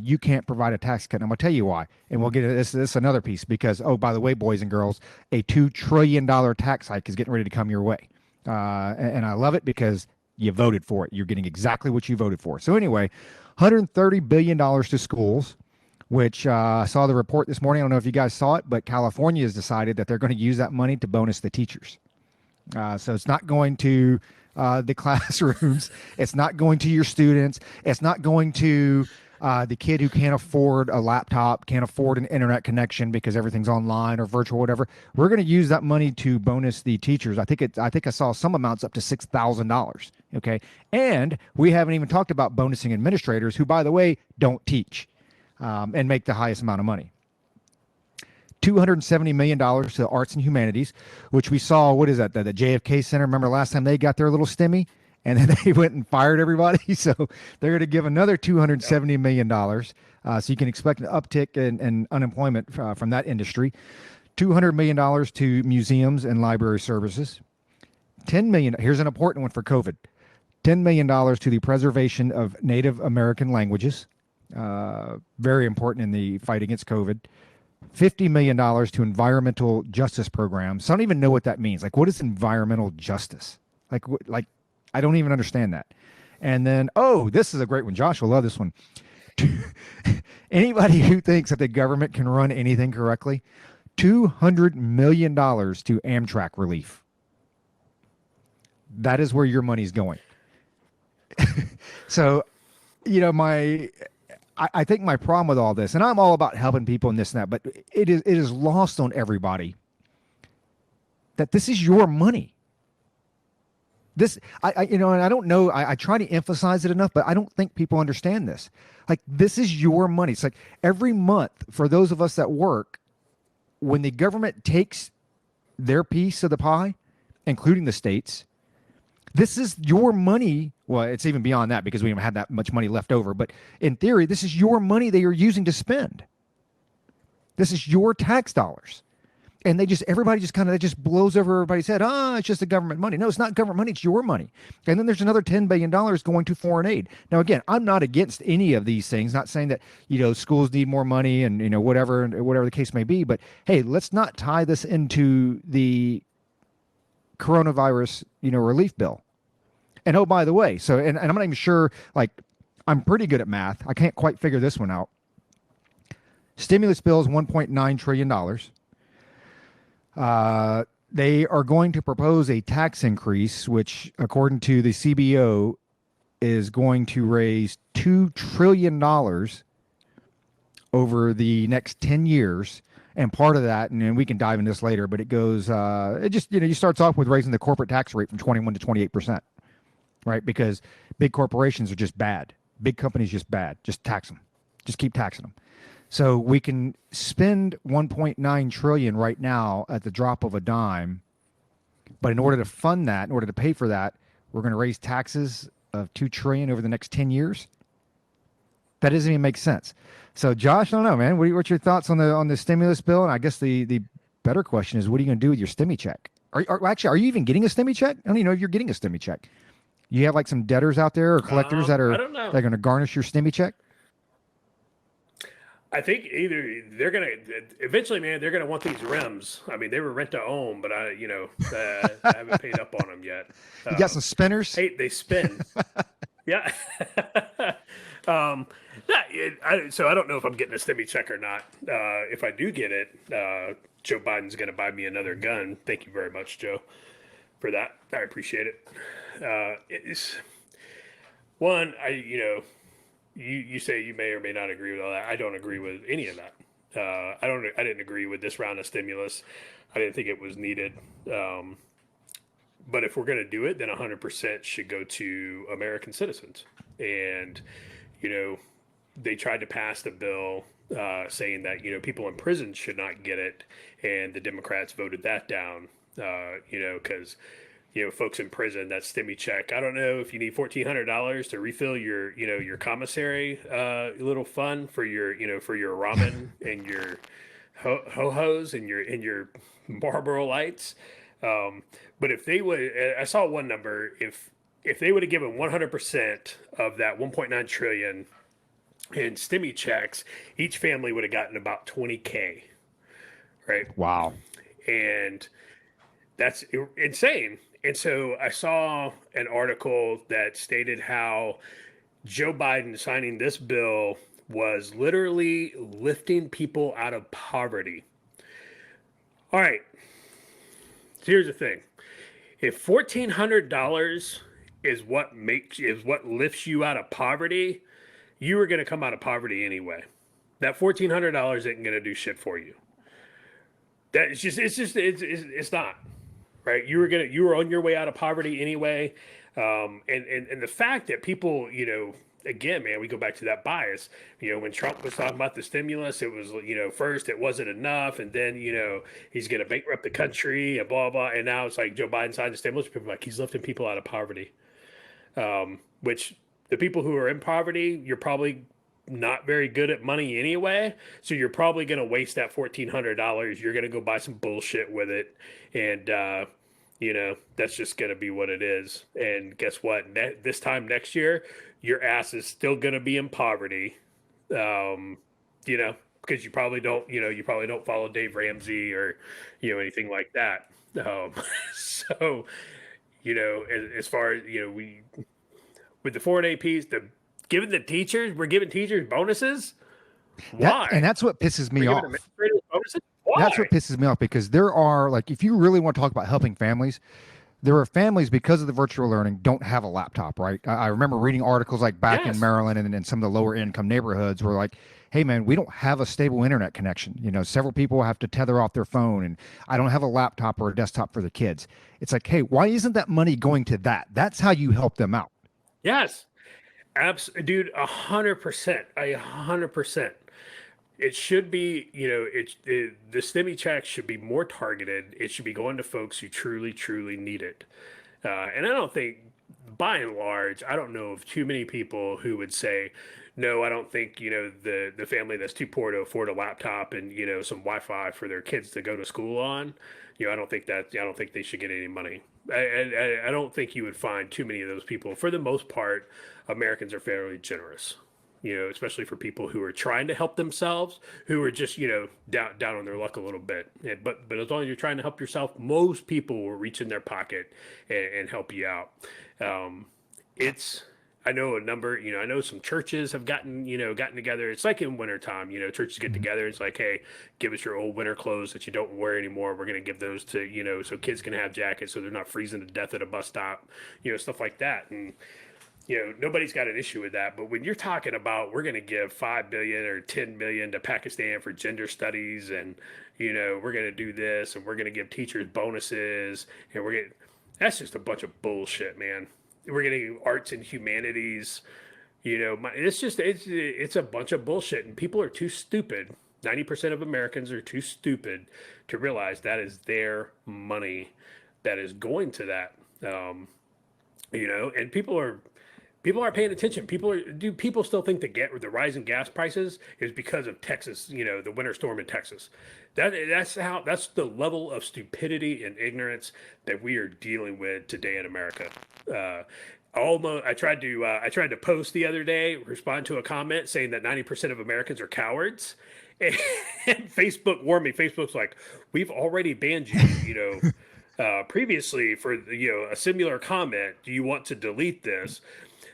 you can't provide a tax cut? And I'm going to tell you why. And we'll get to this another piece, because, oh, by the way, boys and girls, a $2 trillion tax hike is getting ready to come your way. And I love it because you voted for it. You're getting exactly what you voted for. So anyway, $130 billion to schools, which I saw the report this morning. I don't know if you guys saw it, but California has decided that they're going to use that money to bonus the teachers. So it's not going to the classrooms. It's not going to your students. It's not going to the kid who can't afford a laptop, can't afford an internet connection because everything's online or virtual, whatever. We're going to use that money to bonus the teachers. I think I saw some amounts up to $6,000. Okay, and we haven't even talked about bonusing administrators, who, by the way, don't teach and make the highest amount of money. $270 million to the arts and humanities, which we saw, what is that, the JFK Center? Remember last time they got their little STEMI? And then they went and fired everybody. So they're going to give another $270 million. So you can expect an uptick in unemployment from that industry. $200 million to museums and library services. $10 million, here's an important one for COVID. $10 million to the preservation of Native American languages. Very important in the fight against COVID. $50 million to environmental justice programs. So I don't even know what that means. Like, what is environmental justice? Like I don't even understand that. And then, oh, this is a great one. Josh will love this one. Anybody who thinks that the government can run anything correctly, $200 million to Amtrak relief. That is where your money's going. So, I think my problem with all this, and I'm all about helping people and this and that, but it is lost on everybody that this is your money. This, and I don't know, I try to emphasize it enough, but I don't think people understand this. Like, this is your money. It's like every month for those of us that work, when the government takes their piece of the pie, including the states, this is your money. Well, it's even beyond that because we haven't had that much money left over. But in theory, this is your money that you're using to spend. This is your tax dollars. And everybody just blows over everybody's head. It's just the government money. No, it's not government money. It's your money. And then there's another $10 billion going to foreign aid. Now, again, I'm not against any of these things. Not saying that, schools need more money and, whatever the case may be. But hey, let's not tie this into the coronavirus, relief bill. And oh, by the way, so, and I'm not even sure, I'm pretty good at math. I can't quite figure this one out. Stimulus bill is $1.9 trillion. They are going to propose a tax increase, which, according to the CBO, is going to raise $2 trillion over the next 10 years. And part of that, and we can dive into this later, but it goes, you starts off with raising the corporate tax rate from 21 to 28%, right? Because big corporations are just bad. Big companies just bad. Just tax them. Just keep taxing them. So we can spend $1.9 trillion right now at the drop of a dime, but in order to fund that, in order to pay for that, we're going to raise taxes of $2 trillion over the next 10 years. That doesn't even make sense. So, Josh, I don't know, man. What's your thoughts on the stimulus bill? And I guess the better question is, what are you going to do with your STEMI check? Actually, are you even getting a stimmy check? I don't even know if you're getting a stimmy check. You have like some debtors out there or collectors that I are don't know. that are going to garnish your stimmy check. I think either they're gonna eventually, man. They're gonna want these rims. I mean, they were rent to own, but I haven't paid up on them yet. You got some spinners. Hey, they spin. Yeah. um, so I don't know if I'm getting a stimmy check or not. If I do get it, Joe Biden's going to buy me another gun. Thank you very much, Joe, for that. I appreciate it. It's one. You say you may or may not agree with all that. I don't agree with any of that. I didn't agree with this round of stimulus. I didn't think it was needed. But if we're going to do it, then 100% should go to American citizens. And, they tried to pass the bill saying that, people in prison should not get it. And the Democrats voted that down, because, folks in prison, that stimmy check. I don't know if you need $1,400 to refill your commissary little fund for for your ramen and your ho-hos and your Marlboro lights. But if they would, I saw one number. If they would have given 100% of that 1.9 trillion in stimmy checks, each family would have gotten about 20K, right? Wow. And that's insane. And so I saw an article that stated how Joe Biden signing this bill was literally lifting people out of poverty. All right. So here's the thing. If $1,400 is what lifts you out of poverty, you are going to come out of poverty anyway. That $1,400 isn't going to do shit for you. It's not, right? You were on your way out of poverty anyway. And the fact that people, again, man, we go back to that bias. When Trump was talking about the stimulus, it was, first it wasn't enough, and then, he's going to bankrupt the country and blah, blah. And now it's like Joe Biden signed the stimulus. People are like, he's lifting people out of poverty, which the people who are in poverty, you're probably not very good at money anyway. So you're probably going to waste that $1,400. You're going to go buy some bullshit with it. And, that's just going to be what it is. And guess what? This time next year, your ass is still going to be in poverty, because you probably don't follow Dave Ramsey or, anything like that. So, as far as, with the foreign APs, we're giving teachers bonuses. Why? And that's what pisses me off. Why? That's what pisses me off, because there are, like, if you really want to talk about helping families, there are families, because of the virtual learning, don't have a laptop, right? I remember reading articles like back in Maryland and in some of the lower income neighborhoods where, like, hey man, we don't have a stable internet connection. Several people have to tether off their phone, and I don't have a laptop or a desktop for the kids. It's like, hey, why isn't that money going to that? That's how you help them out. Yes. Dude, 100%. 100%. It should be, the STEMI check should be more targeted. It should be going to folks who truly, truly need it. And I don't think, by and large, I don't know of too many people who would say, no, I don't think, the family that's too poor to afford a laptop and, some Wi-Fi for their kids to go to school on. I don't think they should get any money. I don't think you would find too many of those people. For the most part, Americans are fairly generous, especially for people who are trying to help themselves, who are just, down on their luck a little bit. But as long as you're trying to help yourself, most people will reach in their pocket and help you out. I know a number, I know some churches have gotten together. It's like in wintertime, churches get together. It's like, hey, give us your old winter clothes that you don't wear anymore. We're going to give those to, so kids can have jackets so they're not freezing to death at a bus stop, stuff like that. And, nobody's got an issue with that. But when you're talking about we're going to give 5 billion or 10 million to Pakistan for gender studies, and, we're going to do this, and we're going to give teachers bonuses, and that's just a bunch of bullshit, man. We're getting arts and humanities, it's a bunch of bullshit, and people are too stupid. 90% of Americans are too stupid to realize that is their money that is going to that. And people are People aren't paying attention. Do people still think the rise in gas prices is because of Texas, the winter storm in Texas? That's the level of stupidity and ignorance that we are dealing with today in America. Uh, Almost, I tried to post the other day, respond to a comment saying that 90% of Americans are cowards, and, Facebook warned me. Facebook's like, we've already banned you, previously for a similar comment. Do you want to delete this?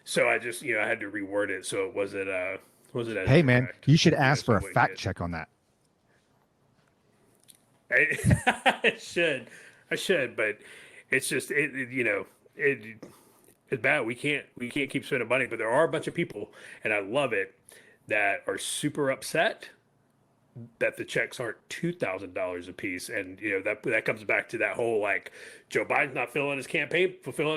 So I just, I had to reword it so it wasn't as Hey, man, direct. you should ask So for I a wouldn't fact get. check on that. I should, but it's just it's bad. We can't keep spending money, but there are a bunch of people, and I love it, that are super upset that the checks aren't $2,000 a piece, and that comes back to that whole, like, Joe Biden's not fulfilling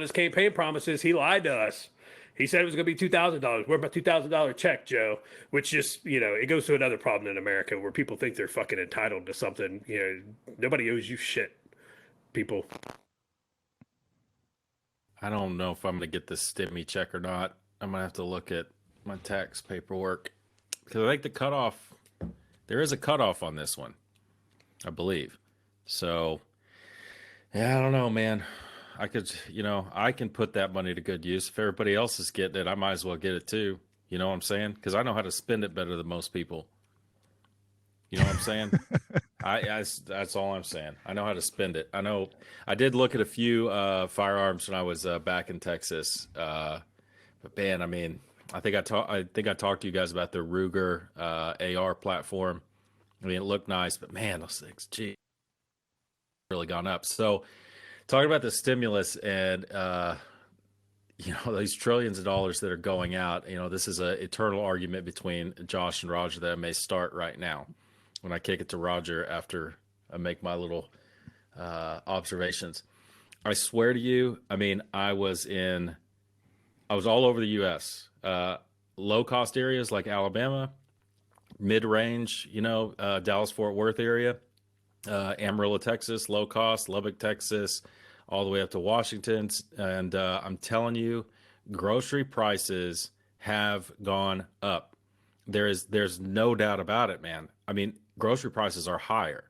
his campaign promises. He lied to us. He said it was going to be $2,000. Where about $2,000 check, Joe? Which just it goes to another problem in America where people think they're fucking entitled to something. Nobody owes you shit, people. I don't know if I'm going to get this stimmy check or not. I'm going to have to look at my tax paperwork because I think the cutoff, there is a cutoff on this one, I believe. So, yeah, I don't know, man. I can put that money to good use. If everybody else is getting it, I might as well get it too. You know what I'm saying? Because I know how to spend it better than most people. You know what I'm saying? That's all I'm saying. I know how to spend it. I know I did look at a few firearms when I was back in Texas. But man, I mean, I think I talked to you guys about the Ruger AR platform. I mean, it looked nice, but man, those things, gee, really gone up. So talking about the stimulus and these trillions of dollars that are going out. This is an eternal argument between Josh and Roger that I may start right now when I kick it to Roger after I make my little observations. I swear to you, I mean, I was all over the U.S. Low cost areas like Alabama, mid range, Dallas Fort Worth area, Amarillo, Texas, low cost, Lubbock, Texas, all the way up to Washington. And I'm telling you, grocery prices have gone up. There's no doubt about it, man. I mean, grocery prices are higher.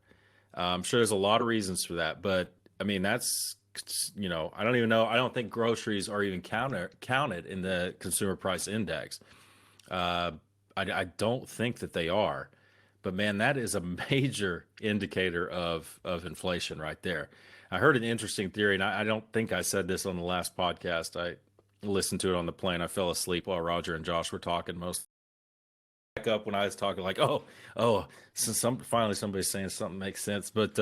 I'm sure there's a lot of reasons for that, but I mean, that's, I don't even know. I don't think groceries are even counted in the consumer price index. I don't think that they are, but man, that is a major indicator of inflation right there. I heard an interesting theory, and I don't think I said this on the last podcast. I listened to it on the plane. I fell asleep while Roger and Josh were talking. Most back up when I was talking, like, oh, so finally somebody's saying something makes sense. But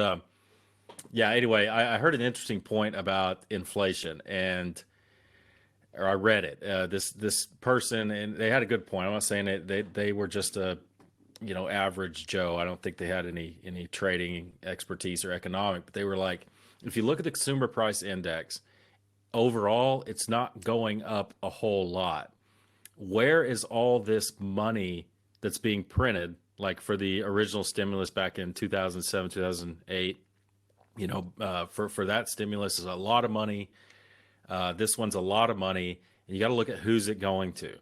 yeah, anyway, I heard an interesting point about inflation, or I read it. This person, and they had a good point. I'm not saying that they were just a average Joe. I don't think they had any trading expertise or economic, but they were like, if you look at the consumer price index, overall, it's not going up a whole lot. Where is all this money that's being printed, like for the original stimulus back in 2007, 2008? For that stimulus is a lot of money. This one's a lot of money, and you got to look at who's it going to.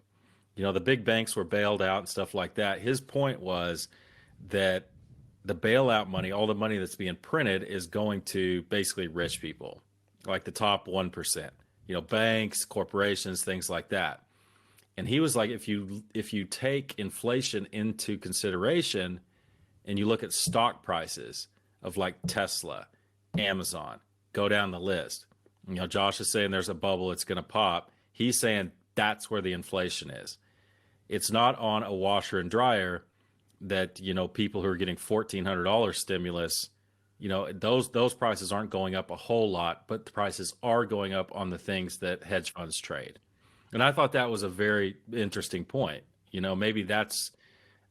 The big banks were bailed out and stuff like that. His point was that the bailout money, all the money that's being printed, is going to basically rich people, like the top 1%, banks, corporations, things like that. And he was like, if you take inflation into consideration and you look at stock prices of like Tesla, Amazon, go down the list. Josh is saying there's a bubble, it's going to pop. He's saying that's where the inflation is. It's not on a washer and dryer that, people who are getting $1,400 stimulus, those prices aren't going up a whole lot, but the prices are going up on the things that hedge funds trade. And I thought that was a very interesting point. Maybe that's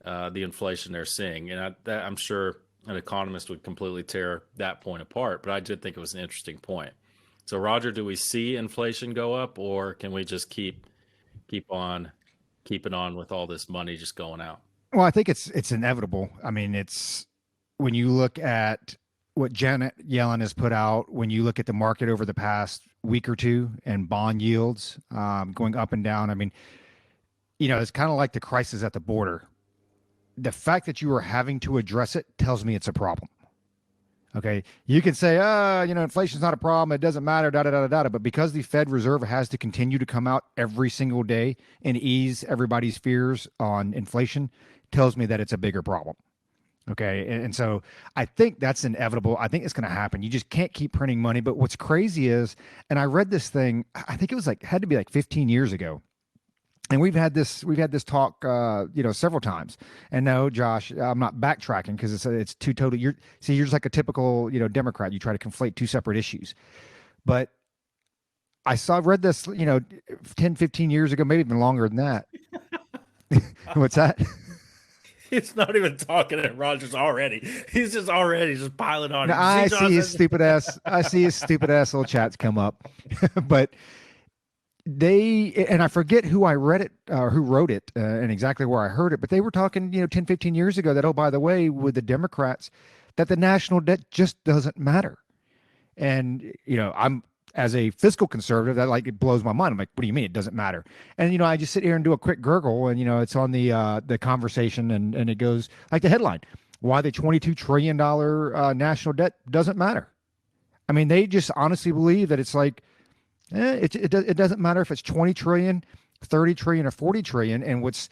the inflation they're seeing. And I'm sure an economist would completely tear that point apart, but I did think it was an interesting point. So, Roger, do we see inflation go up, or can we just keep on keeping on with all this money just going out? Well, I think it's inevitable. I mean, it's when you look at what Janet Yellen has put out, when you look at the market over the past week or two and bond yields going up and down, I mean, it's kind of like the crisis at the border. The fact that you are having to address it tells me it's a problem. Okay. You can say, inflation's not a problem. It doesn't matter, da, da, da, da, da. But because the Fed Reserve has to continue to come out every single day and ease everybody's fears on inflation, tells me that it's a bigger problem. Okay. And so I think that's inevitable. I think it's going to happen. You just can't keep printing money. But what's crazy is, and I read this thing, I think it was had to be like 15 years ago. And we've had this talk, several times. And no, Josh, I'm not backtracking because it's two total. You're just like a typical, Democrat. You try to conflate two separate issues. But read this, 10, 15 years ago, maybe even longer than that. What's that? He's not even talking at Rogers already. He's just piling on. Now, I see his stupid ass little chats come up, but. And I forget who I read it, who wrote it, and exactly where I heard it, but they were talking, 10, 15 years ago that, oh, by the way, with the Democrats, that the national debt just doesn't matter. And, I'm, as a fiscal conservative, that it blows my mind. I'm like, what do you mean it doesn't matter? And, I just sit here and do a quick gurgle and, it's on the conversation and it goes like the headline, why the $22 trillion national debt doesn't matter. I mean, they just honestly believe that it's like, it doesn't matter if it's 20 trillion, 30 trillion, or 40 trillion. And what's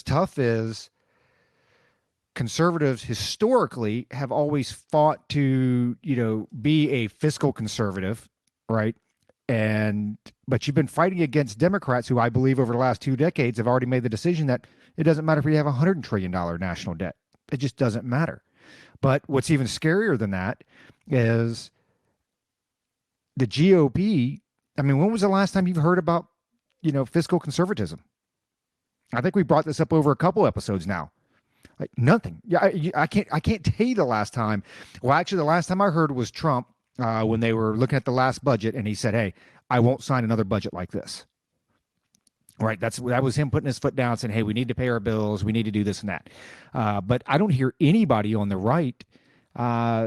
tough is conservatives historically have always fought to, be a fiscal conservative, right? But you've been fighting against Democrats who I believe over the last 2 decades have already made the decision that it doesn't matter if we have $100 trillion national debt. It just doesn't matter. But what's even scarier than that is the GOP. I mean, when was the last time you've heard about, fiscal conservatism? I think we brought this up over a couple episodes now. Like nothing. Yeah, I can't tell you the last time. Well, actually, the last time I heard was Trump when they were looking at the last budget, and he said, "Hey, I won't sign another budget like this." Right. That was him putting his foot down, saying, "Hey, we need to pay our bills. We need to do this and that." But I don't hear anybody on the right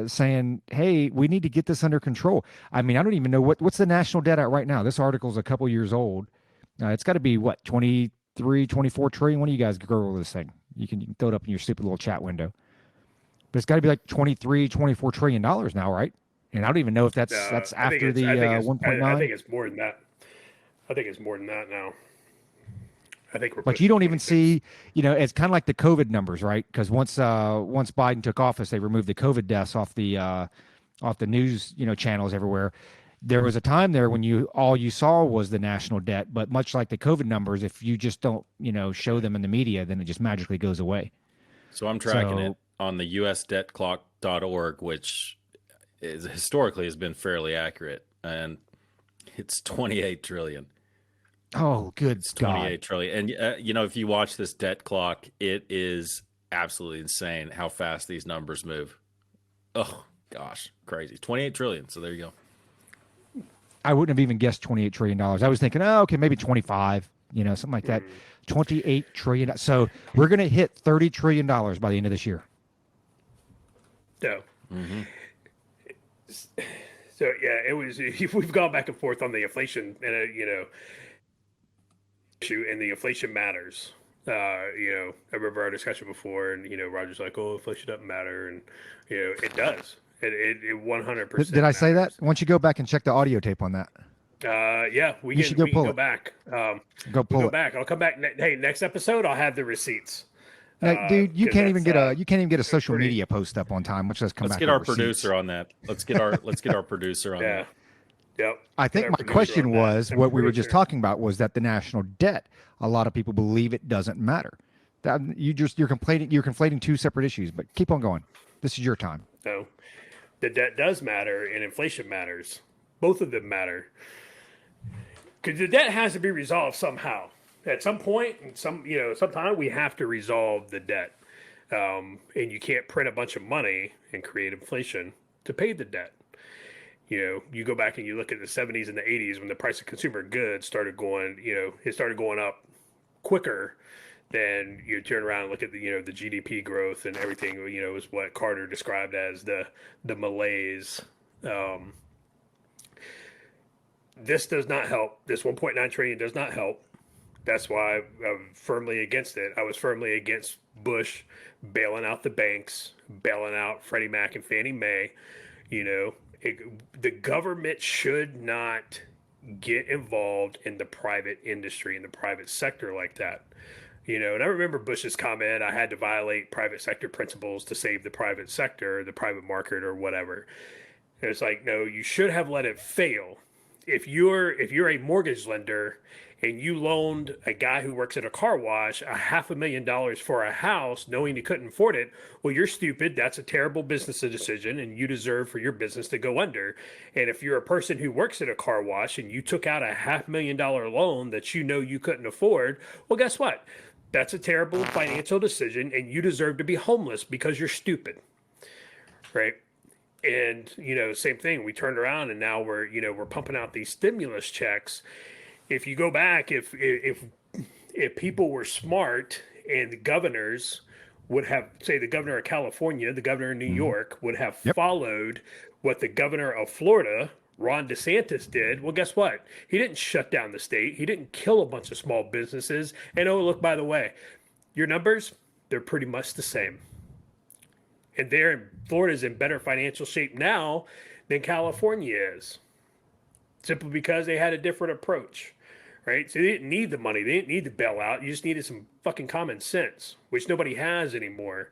saying, hey, we need to get this under control. I mean, I don't even know what's the national debt at right now. This article's a couple years old. It's got to be 23, 24 trillion. When do you guys Google this thing? You can throw it up in your stupid little chat window. But it's got to be like 23, 24 trillion dollars now, right? And I don't even know if that's after the 1.9. I think it's more than that. I think it's more than that now. I think but you don't even see, it's kind of like the COVID numbers, right? Because once Biden took office, they removed the COVID deaths off the news, channels everywhere. There was a time there when all you saw was the national debt, but much like the COVID numbers, if you just don't, show them in the media, then it just magically goes away. So I'm tracking it on the usdebtclock.org, which historically has been fairly accurate, and it's 28 trillion. Oh, good it's 28 trillion. And, if you watch this debt clock, it is absolutely insane how fast these numbers move. Oh, gosh, crazy. 28 trillion. So there you go. I wouldn't have even guessed $28 trillion. I was thinking, okay, maybe 25, something like that. 28 trillion. So we're going to hit $30 trillion by the end of this year. Yeah. Mm-hmm. So, yeah, it was, we've gone back and forth on the inflation and, issue, and the inflation matters. I remember our discussion before, and Roger's like, "Oh, inflation doesn't matter," and it does. It 100%. Did I say that? Why don't you go back and check the audio tape on that? Yeah, we can go back. Go back. I'll come back. Hey, next episode, I'll have the receipts. Dude, you can't even get a social media post up on time. Let's just come back. Let's get our producer on that. Let's get our producer on that. Yep. I think my question was what we were just talking about was that the national debt, a lot of people believe it doesn't matter. That you're conflating two separate issues, but keep on going. This is your time. No. The debt does matter and inflation matters. Both of them matter. Because the debt has to be resolved somehow. At some point, sometime we have to resolve the debt. And you can't print a bunch of money and create inflation to pay the debt. You go back and you look at the 70s and the 80s when the price of consumer goods started going, it started going up quicker then you turn around and look at the the GDP growth and everything. Is what Carter described as the malaise. Um, this does not help. This 1.9 trillion does not help. That's why I'm firmly against it. I was firmly against Bush bailing out the banks, bailing out Freddie Mac and Fannie Mae. The government should not get involved in the private industry, in the private sector like that. And I remember Bush's comment, I had to violate private sector principles to save the private sector, the private market, or whatever. And it's like, no, you should have let it fail. If you're a mortgage lender and you loaned a guy who works at a car wash $500,000 for a house knowing he couldn't afford it, well, you're stupid. That's a terrible business decision, and you deserve for your business to go under. And if you're a person who works at a car wash and you took out $500,000 loan that you couldn't afford, well, guess what? That's a terrible financial decision, and you deserve to be homeless because you're stupid, right? And same thing. We turned around, and now we're pumping out these stimulus checks. If you go back, if people were smart and the governors would have, say, the governor of California, the governor of New York would have followed what the governor of Florida, Ron DeSantis, did, well, guess what? He didn't shut down the state. He didn't kill a bunch of small businesses. And oh, look, by the way, your numbers, they're pretty much the same. And Florida's in better financial shape now than California is, simply because they had a different approach, right? So they didn't need the money. They didn't need the bailout. You just needed some fucking common sense, which nobody has anymore.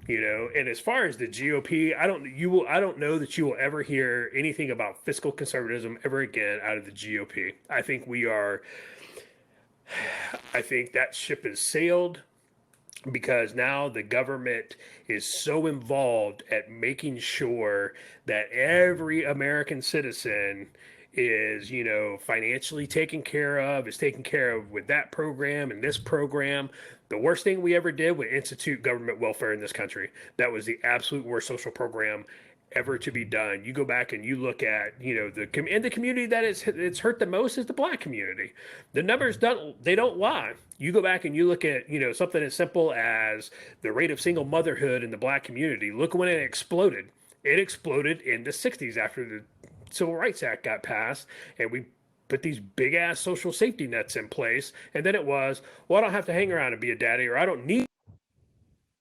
And as far as the GOP, I don't know that you will ever hear anything about fiscal conservatism ever again out of the GOP. I think that ship has sailed, because now the government is so involved at making sure that every American citizen is, financially taken care of, is taken care of with that program and this program. The worst thing we ever did was institute government welfare in this country. That was the absolute worst social program ever to be done. You go back and you look at, the community that it's hurt the most is the black community. The numbers don't lie. You go back and you look at, something as simple as the rate of single motherhood in the black community. Look when it exploded. It exploded in the 60s after the Civil Rights Act got passed, and we put these big ass social safety nets in place. And then it was, well, I don't have to hang around and be a daddy, or I don't need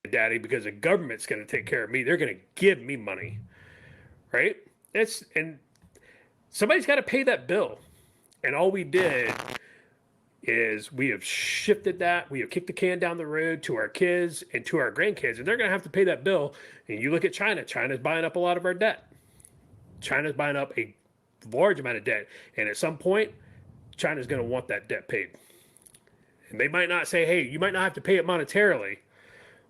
a daddy because the government's going to take care of me. They're going to give me money. Right? And somebody's got to pay that bill. And all we did is we have shifted that. We have kicked the can down the road to our kids and to our grandkids, and they're going to have to pay that bill. And you look at China. China's buying up a lot of our debt. China's buying up a large amount of debt. And at some point, China's going to want that debt paid. And they might not say, hey, you might not have to pay it monetarily,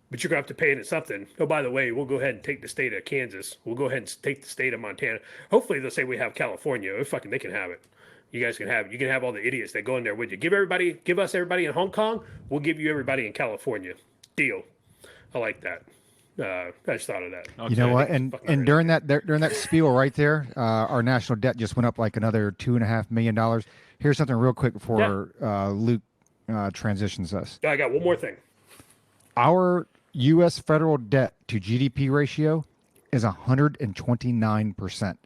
but you're going to have to pay it in something. Oh, by the way, we'll go ahead and take the state of Kansas. We'll go ahead and take the state of Montana. Hopefully they'll say we have California. Oh, fucking, they can have it. You guys can have it. You can have all the idiots that go in there with you. Give us everybody in Hong Kong. We'll give you everybody in California. Deal. I like that. I just thought of that. Okay. You know what? And during that spiel right there, our national debt just went up like another $2.5 million. Here's something real quick before Luke transitions us. I got one more thing. Our U.S. federal debt to GDP ratio is 129%.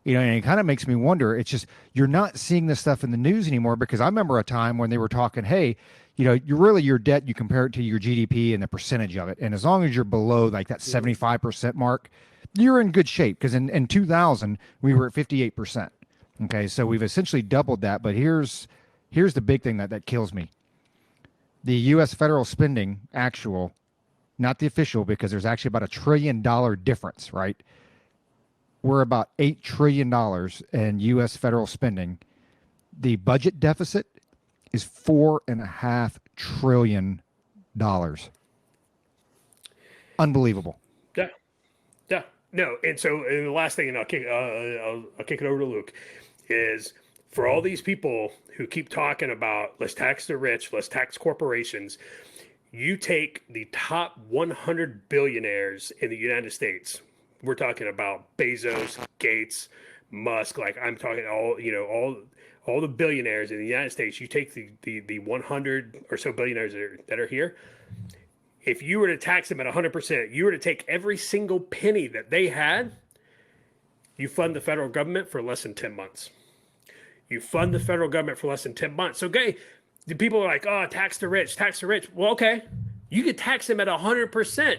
And it kind of makes me wonder. It's just, you're not seeing this stuff in the news anymore, because I remember a time when they were talking, hey, your debt, you compare it to your GDP and the percentage of it. And as long as you're below like that 75% mark, you're in good shape. Because in 2000, we were at 58%. Okay, so we've essentially doubled that. But here's the big thing that kills me. The U.S. federal spending, actual, not the official, because there's actually about $1 trillion difference, right? We're about $8 trillion in U.S. federal spending. The budget deficit is $4.5 trillion. Unbelievable. Yeah. No, and so the last thing, and I'll kick it over to Luke, is for all these people who keep talking about let's tax the rich, let's tax corporations. You take the top 100 billionaires in the United States. We're talking about Bezos, Gates, Musk, like I'm talking all the billionaires in the United States. You take the 100 or so billionaires that are here. If you were to tax them at 100%, you were to take every single penny that they had. You fund the federal government for less than 10 months. You fund the federal government for less than 10 months. Okay, the people are like, oh, tax the rich, tax the rich. Well, okay, you could tax them at 100%.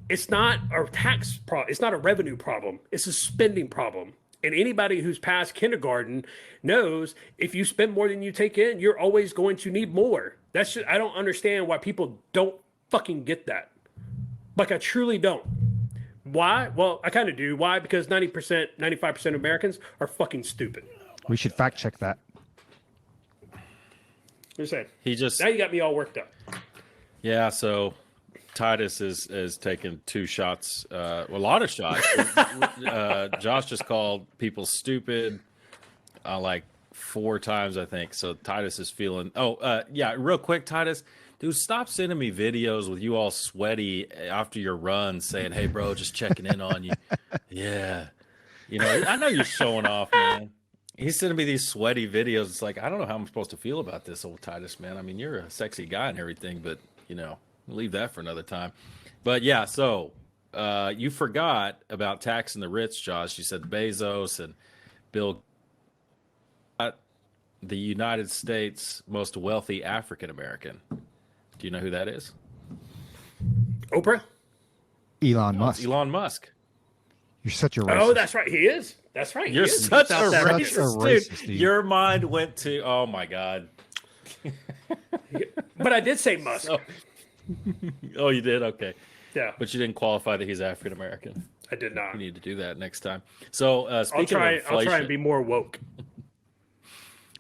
It's not a tax problem. It's not a revenue problem. It's a spending problem. And anybody who's past kindergarten knows if you spend more than you take in, you're always going to need more. That's just, I don't understand why people don't fucking get that. Like, I truly don't. Why? Well, I kind of do. Why? Because 90%, 95% of Americans are fucking stupid. We should fact check that. Just saying. Just now you got me all worked up. Yeah, so Titus is taking 2 shots, a lot of shots. Josh just called people stupid like 4 times, I think. So Titus is feeling. Yeah, real quick, Titus, dude, stop sending me videos with you all sweaty after your run, saying, "Hey, bro, just checking in on you." Yeah, I know you're showing off, man. He's sending me these sweaty videos. It's like, I don't know how I'm supposed to feel about this, old Titus, man. I mean, you're a sexy guy and everything, but we'll leave that for another time. But yeah, so you forgot about taxing the rich, Josh. You said Bezos and Bill, the United States' most wealthy African American. Do you know who that is? Oprah? Elon Musk. Elon Musk. You're such a racist. Oh, that's right. He is. That's right. You're such a racist, dude. Your mind went to, oh my God. But I did say Musk. Oh, you did? Okay. Yeah. But you didn't qualify that he's African American. I did not. You need to do that next time. So speaking of inflation, I'll try and be more woke.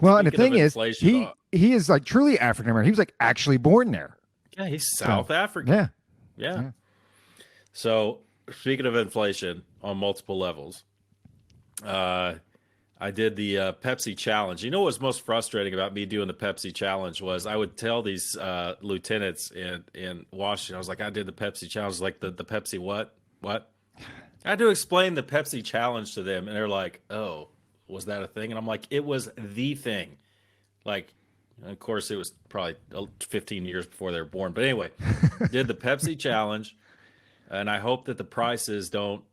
Well, and the thing is, inflation, he is like truly African American. He was like actually born there. Yeah, he's South African. Yeah. So speaking of inflation on multiple levels, I did the Pepsi challenge. You know what's most frustrating about me doing the Pepsi challenge was I would tell these lieutenants in Washington, I was like, I did the Pepsi challenge, like the Pepsi what? I had to explain the Pepsi challenge to them, and they're like, oh, was that a thing? And I'm like, it was the thing. Like, of course, it was probably 15 years before they were born. But anyway, did the Pepsi challenge, and I hope that the prices don't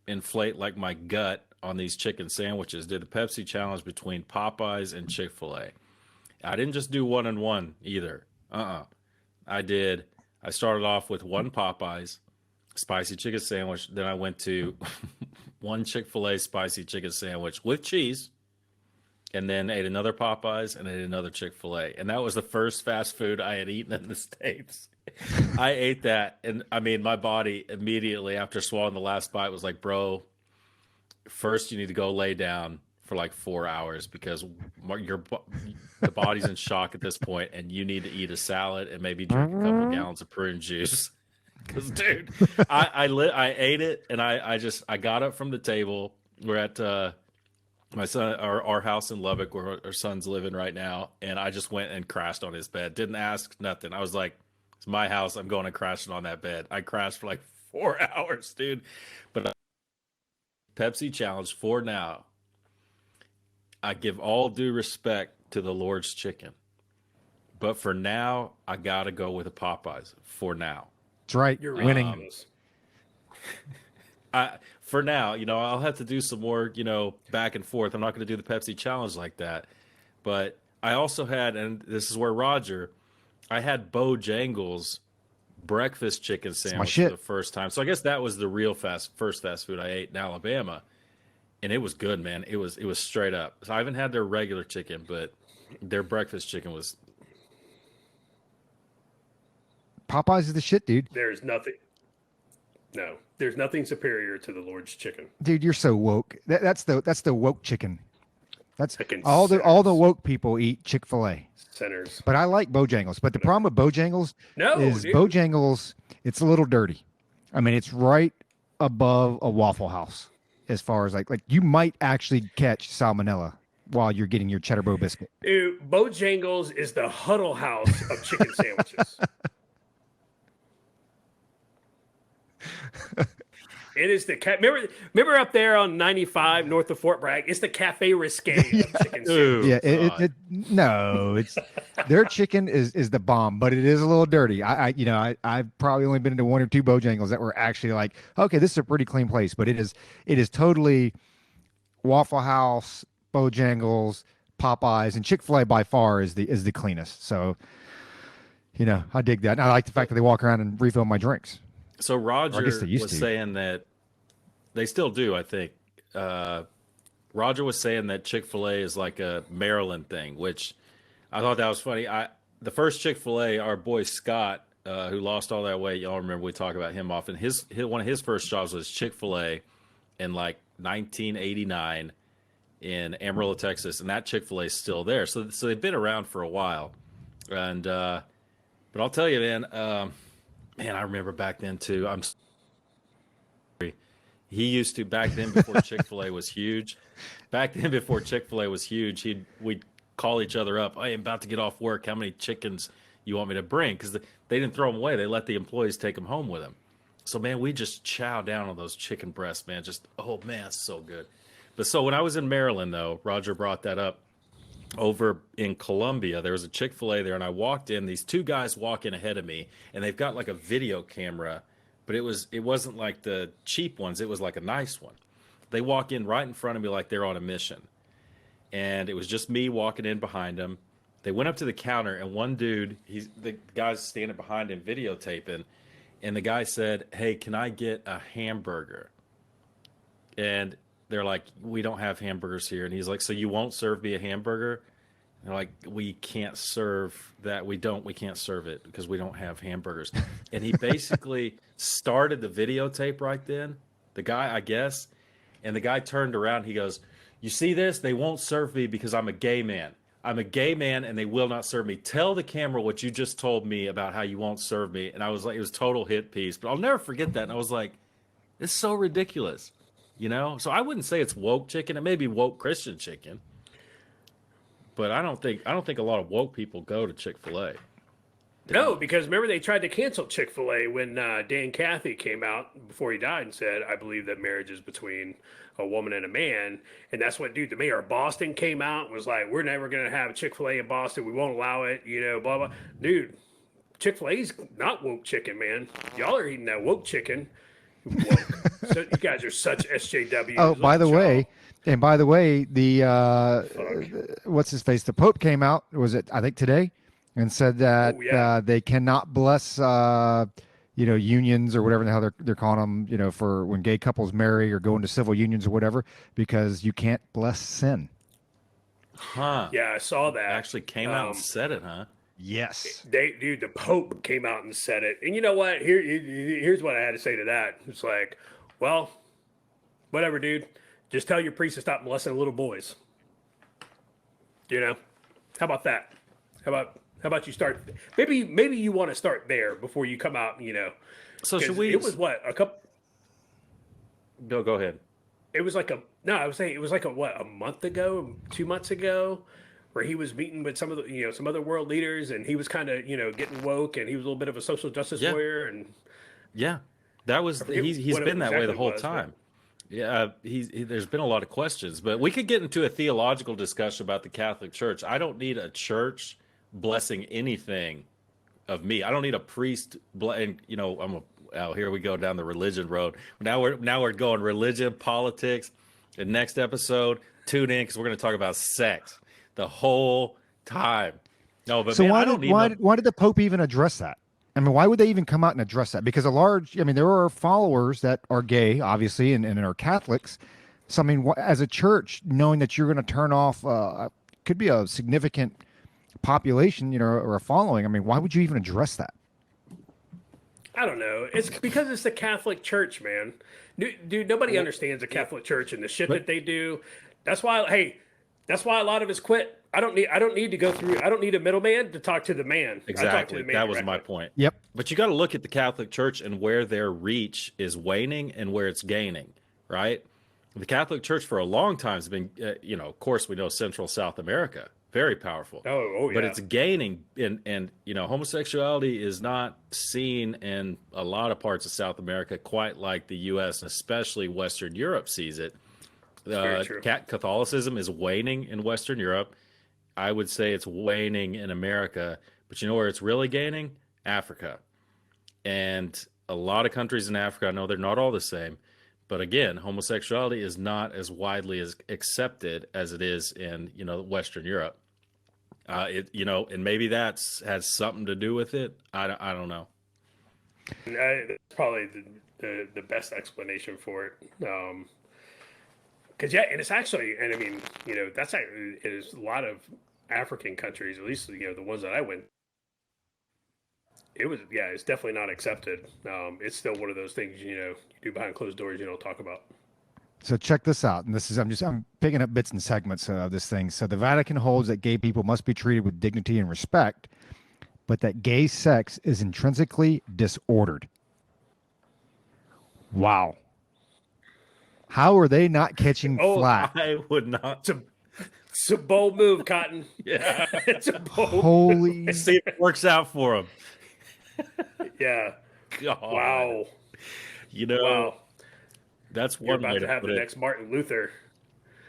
inflate like my gut on these chicken sandwiches. Did the Pepsi challenge between Popeyes and Chick-fil-A. I didn't just do 1-on-1 either. I started off with 1 Popeyes spicy chicken sandwich. Then I went to 1 Chick-fil-A spicy chicken sandwich with cheese, and then ate another Popeyes and ate another Chick-fil-A. And that was the first fast food I had eaten in the States. I ate that, and I mean, my body immediately after swallowing the last bite was like, bro, first you need to go lay down for like 4 hours because the body's in shock at this point, and you need to eat a salad and maybe drink a couple of gallons of prune juice. Because, dude, I ate it, and I got up from the table. We're at my son, our house in Lubbock, where our son's living right now, and I just went and crashed on his bed. Didn't ask nothing. I was like, it's my house. I'm going to crash on that bed. I crashed for like 4 hours, dude. But Pepsi challenge for now. I give all due respect to the Lord's chicken, but for now, I gotta go with the Popeyes. For now, that's right. You're winning. For now, I'll have to do some more, back and forth. I'm not going to do the Pepsi challenge like that, but I also had, and this is where I had Bojangles breakfast chicken sandwich for the first time. So I guess that was the real first fast food I ate in Alabama, and it was good, man. It was straight up. So I haven't had their regular chicken, but their breakfast chicken was. Popeyes is the shit, dude. There's nothing superior to the Lord's chicken. Dude, you're so woke. That's the woke chicken. That's Chicken all centers. all the woke people eat Chick-fil-A. Centers. But I like Bojangles. But the problem with Bojangles is dude. Bojangles, it's a little dirty. I mean, it's right above a Waffle House as far as like you might actually catch salmonella while you're getting your cheddar bow biscuit. Dude, Bojangles is the Huddle House of chicken sandwiches. It is the remember up there on 95 north of Fort Bragg. It's the Cafe Risque of chicken Ooh, sandwich. Yeah, God. no, it's their chicken is the bomb, but it is a little dirty. I've probably only been into one or two Bojangles that were actually like, okay, this is a pretty clean place, but it is totally Waffle House, Bojangles, Popeyes, and Chick-fil-A by far is the cleanest. So, I dig that. And I like the fact that they walk around and refill my drinks. So Or I guess they Roger used was to. saying that they still do, I think. Roger was saying that Chick-fil-A is like a Maryland thing, which I thought that was funny. The first Chick-fil-A, our boy Scott, who lost all that weight, y'all remember we talk about him often. One of his first jobs was Chick-fil-A in like 1989 in Amarillo, Texas, and that Chick-fil-A is still there. So they've been around for a while. And but I'll tell you, man, I remember back then too. He used to back then before Chick-fil-A was huge. Back then before Chick-fil-A was huge, we'd call each other up. Hey, I'm about to get off work. How many chickens you want me to bring? Because they didn't throw them away. They let the employees take them home with them. So man, we just chow down on those chicken breasts, man. Just oh man, it's so good. But so when I was in Maryland, though, Roger brought that up. Over in Columbia, there was a Chick-fil-A there, and I walked in. These two guys walk in ahead of me, and they've got like a video camera, but it wasn't like the cheap ones. It was like a nice one. They walk in right in front of me like they're on a mission, and it was just me walking in behind them. They went up to the counter, and one dude, the guy's standing behind him videotaping, and the guy said, "Hey, can I get a hamburger?" And they're like, "We don't have hamburgers here." And he's like, "So you won't serve me a hamburger?" And they're like, "We can't serve that. We can't serve it because we don't have hamburgers." And he basically started the videotape right then, the guy, I guess. And the guy turned around. He goes, "You see this? They won't serve me because I'm a gay man. I'm a gay man and they will not serve me. Tell the camera what you just told me about how you won't serve me." And I was like, it was total hit piece. But I'll never forget that. And I was like, it's so ridiculous. So I wouldn't say it's woke chicken. It may be woke Christian chicken, but I don't think a lot of woke people go to Chick-fil-A. No, because remember they tried to cancel Chick-fil-A when Dan Cathy came out before he died and said, "I believe that marriage is between a woman and a man." And that's what, the mayor of Boston came out and was like, "We're never going to have Chick-fil-A in Boston. We won't allow it, blah, blah." Dude, Chick-fil-A's not woke chicken, man. Y'all are eating that woke chicken. Woke. So you guys are such SJWs. Oh, by the way, the what's his face? The Pope came out. Was it? I think today, and said that they cannot bless unions or whatever the hell they're calling them. For when gay couples marry or go into civil unions or whatever, because you can't bless sin. Huh? Yeah, I saw that. Actually came out and said it, huh? Yes. The Pope came out and said it. And you know what? Here's what I had to say to that. It's like, well, whatever, dude. Just tell your priest to stop molesting little boys. How about that? How about you start? Maybe you want to start there before you come out. So should we? It was what, a couple. Go ahead. It was like I was saying it was like a month ago, 2 months ago, where he was meeting with some of the some other world leaders, and he was kind of getting woke, and he was a little bit of a social justice warrior, and that was he's been that way the whole time. Yeah, there's been a lot of questions, but we could get into a theological discussion about the Catholic Church. I don't need a church blessing anything of me. I don't need a priest. Here we go down the religion road. Now we're going religion, politics. The next episode, tune in because we're going to talk about sex the whole time. No, but so man, why did the Pope even address that? I mean, why would they even come out and address that? Because there are followers that are gay, obviously, and are Catholics. So, I mean, as a church, knowing that you're going to turn off, could be a significant population, or a following. I mean, why would you even address that? I don't know. It's because it's the Catholic Church, man. Dude, nobody understands the Catholic Church and the shit that they do. That's why a lot of us quit. I don't need to go through. I don't need a middleman to talk to the man. Exactly. That was my point. Yep. But you got to look at the Catholic Church and where their reach is waning and where it's gaining, right? The Catholic Church for a long time has been, of course, we know Central South America, very powerful. Oh But yeah. it's gaining, and homosexuality is not seen in a lot of parts of South America quite like the U.S. and especially Western Europe sees it. It's very true. Catholicism is waning in Western Europe. I would say it's waning in America, but you know where it's really gaining? Africa. And a lot of countries in Africa, I know they're not all the same, but again, homosexuality is not as widely as accepted as it is in, Western Europe. And maybe that's has something to do with it. I don't know. That's probably the best explanation for it. Because yeah, and it's actually, and I mean, that's it is a lot of African countries, at least the ones that I went. It was yeah, it's definitely not accepted. It's still one of those things you do behind closed doors you don't talk about. So check this out, and I'm picking up bits and segments of this thing. So the Vatican holds that gay people must be treated with dignity and respect, but that gay sex is intrinsically disordered. Wow. How are they not catching flack? I would not. It's a bold move, Cotton. Yeah. It's a bold. Holy. See if it works out for them. Yeah. God. Wow. Wow. That's You're one about way to to have put the it. next Martin Luther.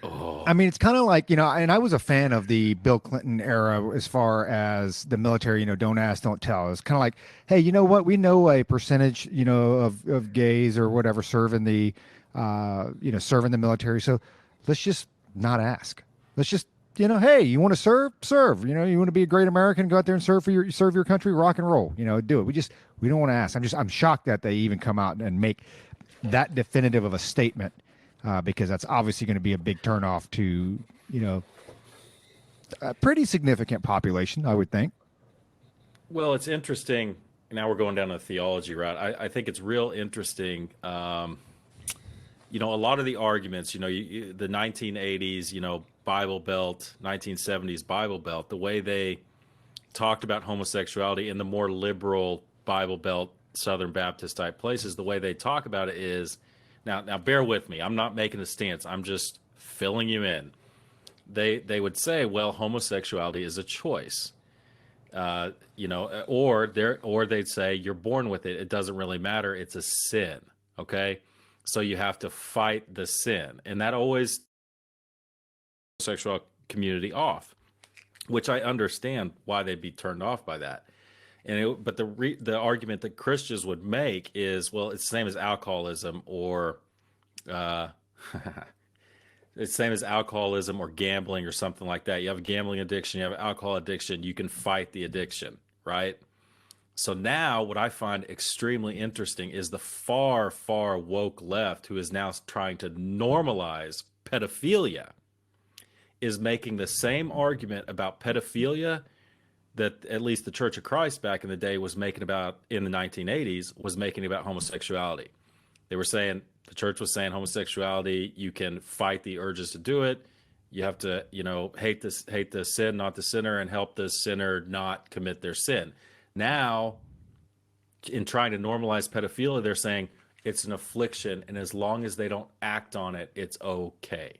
Oh. I mean, it's kind of like, and I was a fan of the Bill Clinton era as far as the military, don't ask, don't tell. It's kind of like, hey, you know what? We know a percentage, of gays or whatever serve in the, serve in the military. So let's just not ask. Let's just, hey, you want to serve? Serve. You want to be a great American, go out there and serve your country, rock and roll, do it. We don't want to ask. I'm shocked that they even come out and make that definitive of a statement. Because that's obviously going to be a big turnoff to, a pretty significant population, I would think. Well, it's interesting. Now we're going down a theology route. I think it's real interesting. A lot of the arguments, the 1980s, Bible Belt, 1970s Bible Belt, the way they talked about homosexuality in the more liberal Bible Belt, Southern Baptist type places, the way they talk about it is, Now, bear with me. I'm not making a stance. I'm just filling you in. They would say, well, homosexuality is a choice, or they'd say you're born with it. It doesn't really matter. It's a sin. Okay, so you have to fight the sin, and that always sexual community off, which I understand why they'd be turned off by that. But the argument that Christians would make is, well, it's the same as alcoholism or it's the same as alcoholism or gambling or something like that. You have a gambling addiction, you have an alcohol addiction, you can fight the addiction, right? So now what I find extremely interesting is the far, far woke left, who is now trying to normalize pedophilia, is making the same argument about pedophilia that at least the Church of Christ back in the day was making about in the 1980s, was making about homosexuality. They were saying, the church was saying homosexuality, you can fight the urges to do it. You have to, hate the sin, not the sinner, and help the sinner not commit their sin. Now, in trying to normalize pedophilia, they're saying it's an affliction, and as long as they don't act on it, it's okay.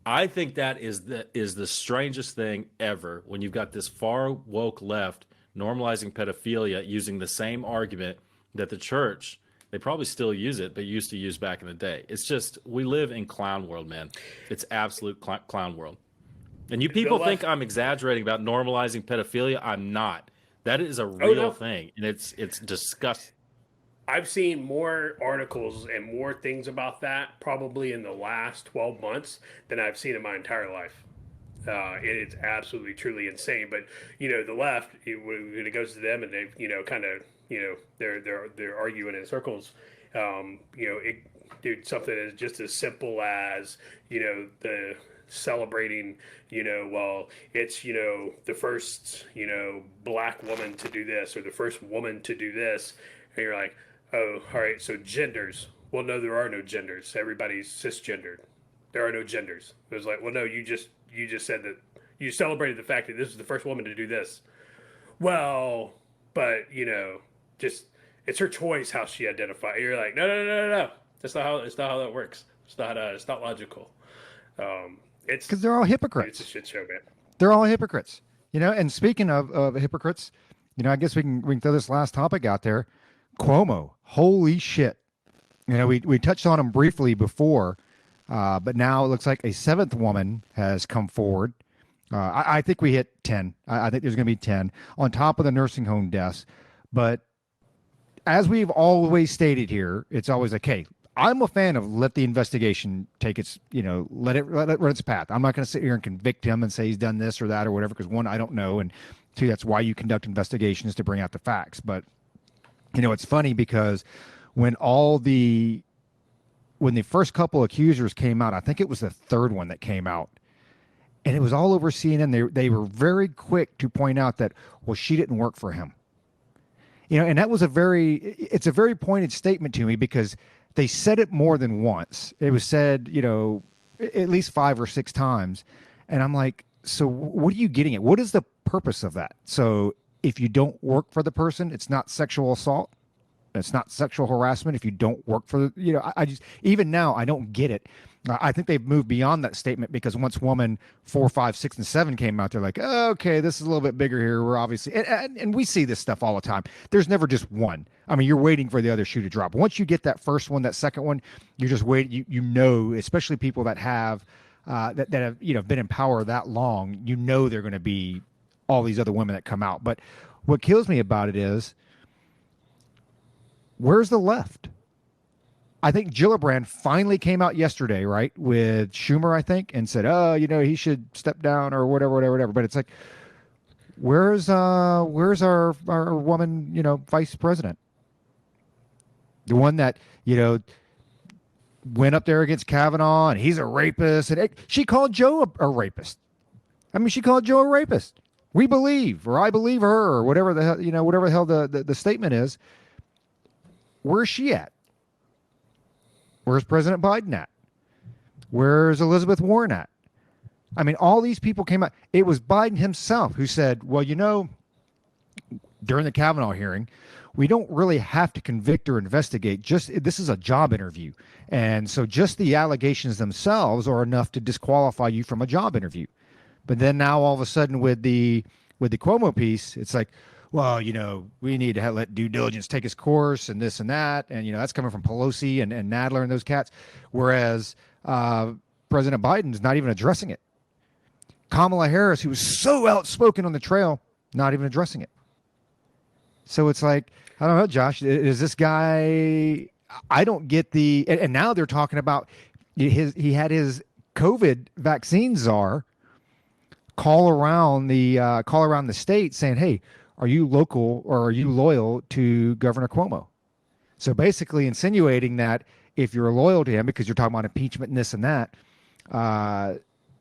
I think that is the strangest thing ever, when you've got this far woke left normalizing pedophilia using the same argument that the church, they probably still use it, but used to use back in the day. It's just, we live in clown world, man. It's absolute clown world. And you people think I'm exaggerating about normalizing pedophilia. I'm not. That is a real thing, and it's disgusting. I've seen more articles and more things about that probably in the last 12 months than I've seen in my entire life. It's absolutely, truly insane. But, the left, when it goes to them and they, they're arguing in circles, something as just as simple as, the celebrating, well, it's, the first, black woman to do this or the first woman to do this. And you're like, oh, all right, so genders. Well, no, there are no genders. Everybody's cisgendered. There are no genders. It was like, well, no, you just said that you celebrated the fact that this is the first woman to do this. Well, but just it's her choice how she identifies. You're like, no. That's not how that works. It's not logical. It's because they're all hypocrites. It's a shit show, man. They're all hypocrites, And speaking of hypocrites, I guess we can throw this last topic out there. Cuomo, holy shit! We touched on him briefly before, but now it looks like a seventh woman has come forward. I think we hit 10. I think there's going to be 10 on top of the nursing home deaths. But as we've always stated here, it's always like, hey, I'm a fan of let the investigation take its, let it run its path. I'm not going to sit here and convict him and say he's done this or that or whatever, because one, I don't know, and two, that's why you conduct investigations, to bring out the facts. But it's funny because when the first couple accusers came out, I think it was the third one that came out, and it was all over CNN. They were very quick to point out that, well, she didn't work for him. And that was it's a very pointed statement to me, because they said it more than once. It was said, at least 5 or 6 times. And I'm like, so what are you getting at? What is the purpose of that? So if you don't work for the person, it's not sexual assault. It's not sexual harassment if you don't work for I just, even now, I don't get it. I think they've moved beyond that statement, because once woman 4, 5, 6, and 7 came out, they're like, oh, okay, this is a little bit bigger here. We're obviously, and we see this stuff all the time. There's never just one. I mean, you're waiting for the other shoe to drop. Once you get that first one, that second one, you're just waiting. Especially people that have that have been in power that long, they're going to be all these other women that come out. But what kills me about it is, where's the left? I think Gillibrand finally came out yesterday, right, with Schumer, I think, and said, oh, he should step down or whatever. But it's like, where's our woman, vice president? The one that, went up there against Kavanaugh, and he's a rapist. And she called Joe a rapist. I mean, she called Joe a rapist. We believe, or I believe her, or whatever the hell, whatever the hell the statement is. Where's she at? Where's President Biden at? Where's Elizabeth Warren at? I mean, all these people came out. It was Biden himself who said, well, during the Kavanaugh hearing, we don't really have to convict or investigate. This is a job interview. And so just the allegations themselves are enough to disqualify you from a job interview. But then now all of a sudden with the Cuomo piece, it's like, well, we need to let due diligence take its course and this and that. And, that's coming from Pelosi and Nadler and those cats. Whereas President Biden's not even addressing it. Kamala Harris, who was so outspoken on the trail, not even addressing it. So it's like, I don't know, Josh, is this guy, I don't get and now they're talking about he had his COVID vaccine czar call around the state saying, hey, are you local or are you loyal to Governor Cuomo? So basically insinuating that if you're loyal to him, because you're talking about impeachment and this and that,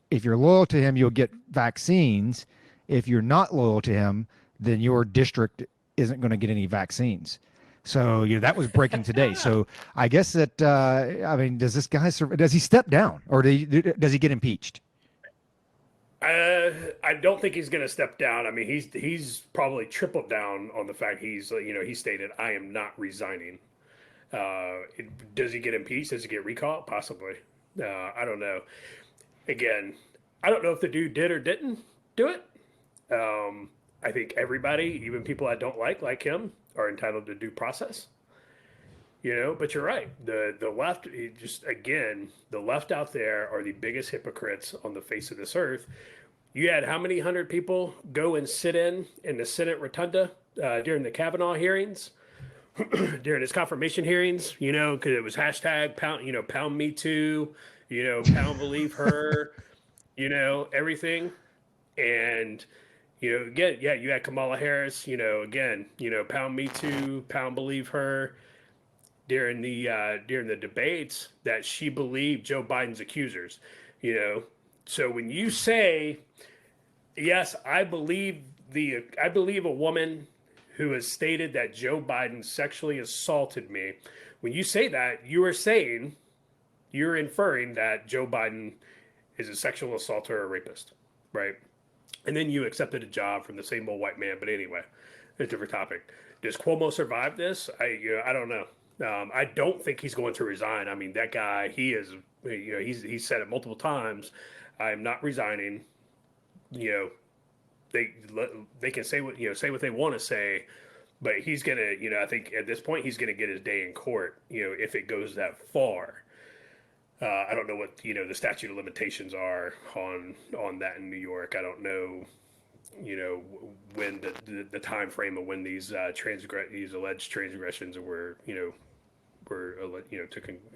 if you're loyal to him, you'll get vaccines. If you're not loyal to him, then your district isn't going to get any vaccines. So that was breaking today. So I guess that does this guy does he step down, or does he get impeached? I don't think he's going to step down. I mean, he's probably tripled down on the fact he stated, I am not resigning. Does he get impeached? Does he get recalled? Possibly. I don't know. Again, I don't know if the dude did or didn't do it. I think everybody, even people I don't like him, are entitled to due process. But you're right. The left, the left out there are the biggest hypocrites on the face of this earth. You had how many 100 people go and sit in the Senate rotunda during the Kavanaugh hearings, during his confirmation hearings? Because it was hashtag pound me too, pound believe her, everything, and. Again, yeah, you had Kamala Harris, pound me too, pound believe her, during the debates, that she believed Joe Biden's accusers, So when you say, yes, I believe a woman who has stated that Joe Biden sexually assaulted me. When you say that, you're inferring that Joe Biden is a sexual assaulter or a rapist, right? And then you accepted a job from the same old white man. But anyway, it's a different topic. Does Cuomo survive this? I don't know. I don't think he's going to resign. I mean, that guy, he's said it multiple times. I am not resigning. you know, they they can say what say what they want to say, but he's gonna, I think at this point he's gonna get his day in court, if it goes that far. I don't know what the statute of limitations are on that in New York. I don't know, when the time frame of when these alleged transgressions were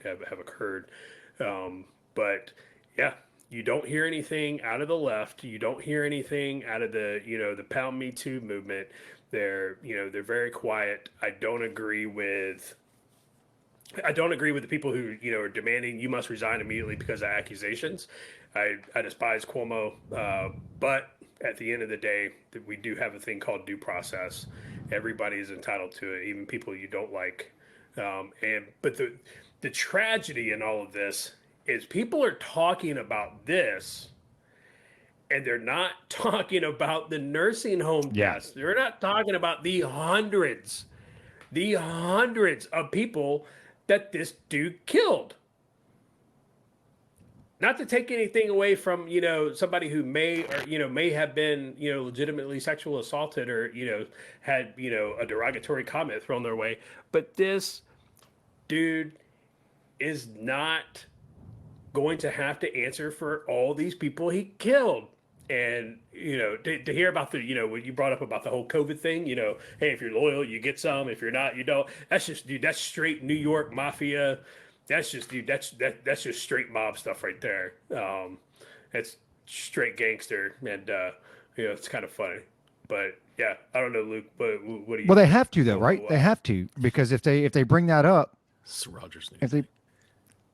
have occurred. But yeah, you don't hear anything out of the left. You don't hear anything out of the Pound Me Too movement. They're very quiet. I don't agree with the people who are demanding you must resign immediately because of accusations. I despise Cuomo, but at the end of the day, we do have a thing called due process. Everybody is entitled to it, even people you don't like. But the tragedy in all of this is people are talking about this, and they're not talking about the nursing home deaths. They're not talking about the hundreds of people that this dude killed. Not to take anything away from somebody who may have been legitimately sexual assaulted or had a derogatory comment thrown their way, but this dude is not going to have to answer for all these people he killed. And to hear about what you brought up about the whole COVID thing, hey, if you're loyal you get some, if you're not you don't. That's just, dude, that's straight New York mafia. That's just, dude, that's just straight mob stuff right there. It's straight gangster, and it's kind of funny. But yeah, I don't know, Luke, but what do you? Well, they have to though, right? They have to, because if they bring that up, It's Rogers news. if they,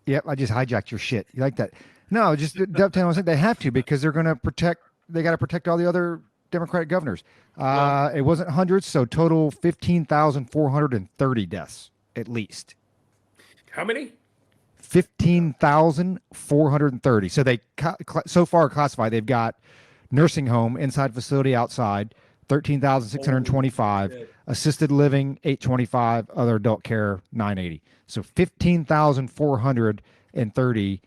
yep, I just hijacked your shit. You like that? No, just dovetailing. I think they have to, because they're going to protect. They got to protect all the other Democratic governors. It wasn't hundreds, so total 15,430 deaths at least. How many? 15,430. So they so far classified. They've got nursing home, inside facility, outside, 13,625. Assisted living, 825. Other adult care, 980. So 15,430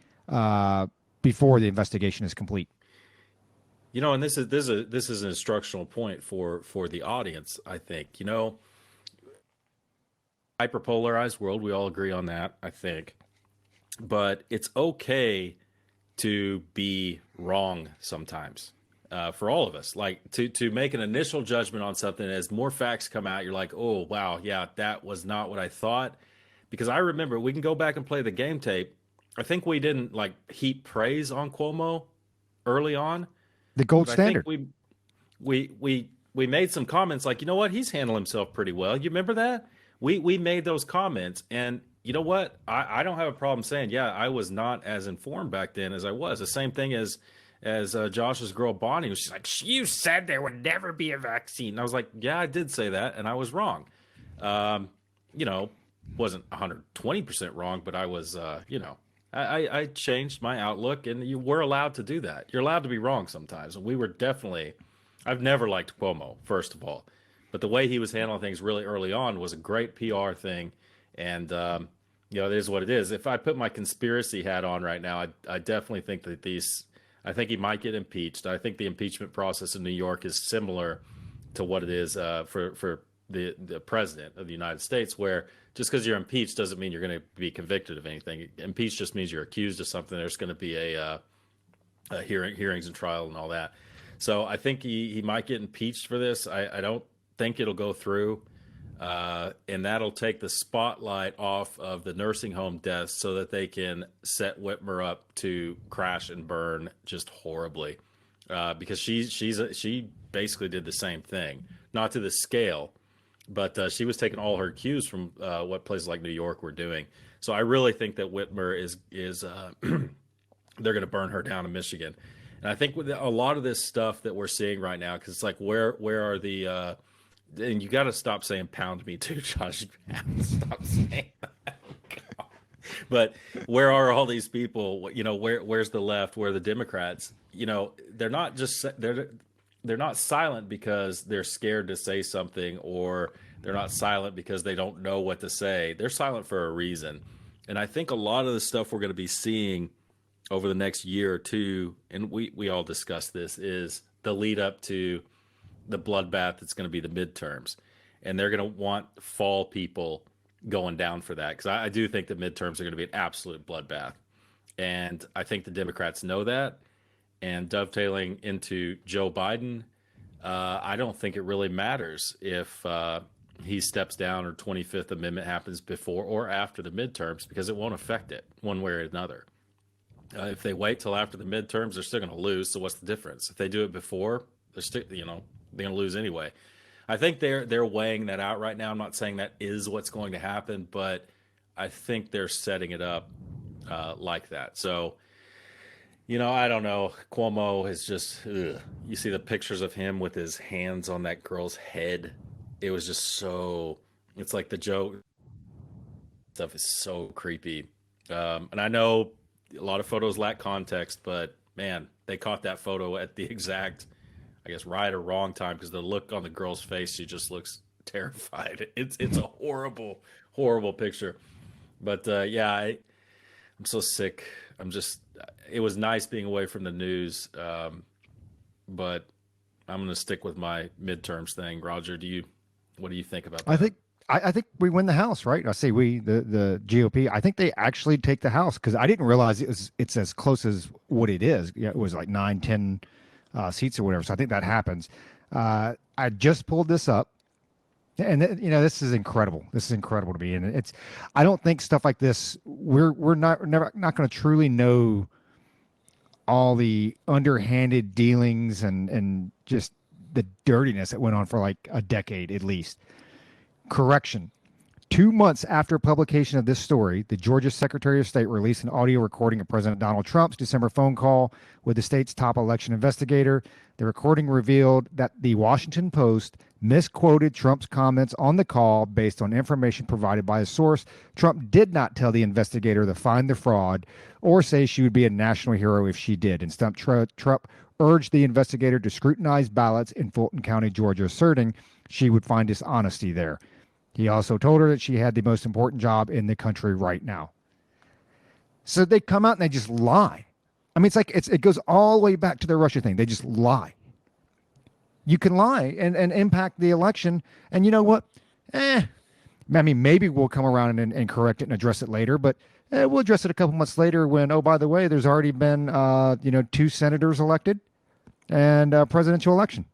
before the investigation is complete. And this is an instructional point for the audience, I think. Hyperpolarized world, we all agree on that, I think. But it's okay to be wrong sometimes, for all of us. Like to make an initial judgment on something, as more facts come out, you're like, oh wow, yeah, that was not what I thought. Because I remember, we can go back and play the game tape. I think we didn't heap praise on Cuomo early on. The gold standard. I think we made some comments like, you know what, he's handled himself pretty well. You remember that? We made those comments, and you know what? I don't have a problem saying, yeah, I was not as informed back then as I was. The same thing as Josh's girl Bonnie, was like, you said there would never be a vaccine. And I was like, yeah, I did say that, and I was wrong. Wasn't 120% wrong, but I was, I changed my outlook, and you were allowed to do that. You're allowed to be wrong sometimes. And we were definitely, I've never liked Cuomo, first of all, but the way he was handling things really early on was a great PR thing. And, it is what it is. If I put my conspiracy hat on right now, I definitely think that I think he might get impeached. I think the impeachment process in New York is similar to what it is for the president of the United States, where just because you're impeached doesn't mean you're going to be convicted of anything. Impeached just means you're accused of something. There's going to be a hearings and trial and all that. So I think he might get impeached for this. I don't think it'll go through. And that'll take the spotlight off of the nursing home deaths so that they can set Whitmer up to crash and burn just horribly. Because she basically did the same thing, not to the scale, but she was taking all her cues from what places like New York were doing. So I really think that Whitmer is they're going to burn her down in Michigan. And I think with a lot of this stuff that we're seeing right now, because it's like, where are the and you got to stop saying "pound me too," Josh. Stop saying that. But where are all these people? Where's the left? Where are the Democrats? They're not just they're not silent because they're scared to say something, or they're not silent because they don't know what to say. They're silent for a reason. And I think a lot of the stuff we're going to be seeing over the next year or two, and we all discussed this, is the lead up to the bloodbath that's going to be the midterms, and they're going to want fall people going down for that because I do think the midterms are going to be an absolute bloodbath, and I think the Democrats know that. And dovetailing into Joe Biden, I don't think it really matters if he steps down or 25th Amendment happens before or after the midterms because it won't affect it one way or another. If they wait till after the midterms, they're still going to lose. So what's the difference? If they do it before, they're still, they're going to lose anyway. I think they're weighing that out right now. I'm not saying that is what's going to happen, but I think they're setting it up like that. So, I don't know. Cuomo is just, ugh. You see the pictures of him with his hands on that girl's head. It was just so, it's like the joke stuff is so creepy. And I know a lot of photos lack context, but man, they caught that photo at the exact, I guess, right or wrong time because the look on the girl's face, she just looks terrified. It's a horrible, horrible picture. But yeah, I'm so sick. It was nice being away from the news, but I'm going to stick with my midterms thing. Roger, what do you think about that? I think we win the House, right? I say the GOP. I think they actually take the House because I didn't realize it's as close as what it is. Yeah, it was like 9, 10 seats or whatever. So I think that happens. I just pulled this up, and this is incredible. This is incredible to me, and I don't think stuff like this. We're not going to truly know all the underhanded dealings and just the dirtiness that went on for like a decade at least. Correction. 2 months after publication of this story, the Georgia Secretary of State released an audio recording of President Donald Trump's December phone call with the state's top election investigator. The recording revealed that the Washington Post misquoted Trump's comments on the call based on information provided by a source. Trump did not tell the investigator to find the fraud or say she would be a national hero if she did. Instead, Trump urged the investigator to scrutinize ballots in Fulton County, Georgia, asserting she would find dishonesty there. He also told her that she had the most important job in the country right now. So they come out and they just lie. I mean, it goes all the way back to the Russia thing. They just lie. You can lie and impact the election. And you know what? I mean, maybe we'll come around and correct it and address it later. But we'll address it a couple months later when, oh, by the way, there's already been, 2 senators elected and a presidential election.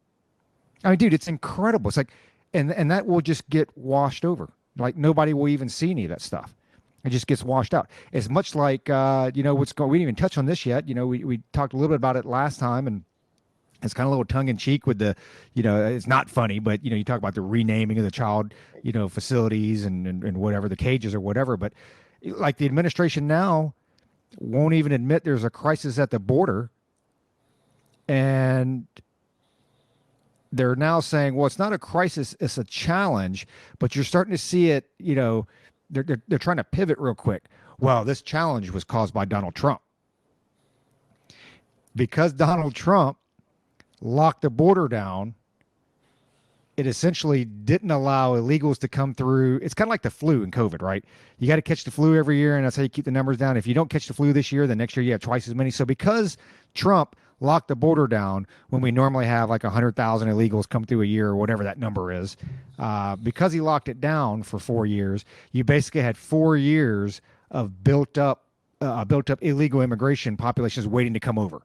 I mean, dude, it's incredible. It's like, and that will just get washed over. Like nobody will even see any of that stuff. It just gets washed out. It's much like, what's going. We didn't even touch on this yet. We talked a little bit about it last time, and it's kind of a little tongue in cheek with the, it's not funny, but you talk about the renaming of the child, facilities and whatever, the cages or whatever. But like the administration now won't even admit there's a crisis at the border, and they're now saying, well, it's not a crisis, it's a challenge, but you're starting to see it, they're trying to pivot real quick. Well, this challenge was caused by Donald Trump. Because Donald Trump locked the border down, it essentially didn't allow illegals to come through. It's kind of like the flu and COVID, right? You got to catch the flu every year, and that's how you keep the numbers down. If you don't catch the flu this year, then next year you have twice as many. So because Trump lock the border down when we normally have like 100,000 illegals come through a year or whatever that number is. Because he locked it down for 4 years, you basically had 4 years of built up illegal immigration populations waiting to come over.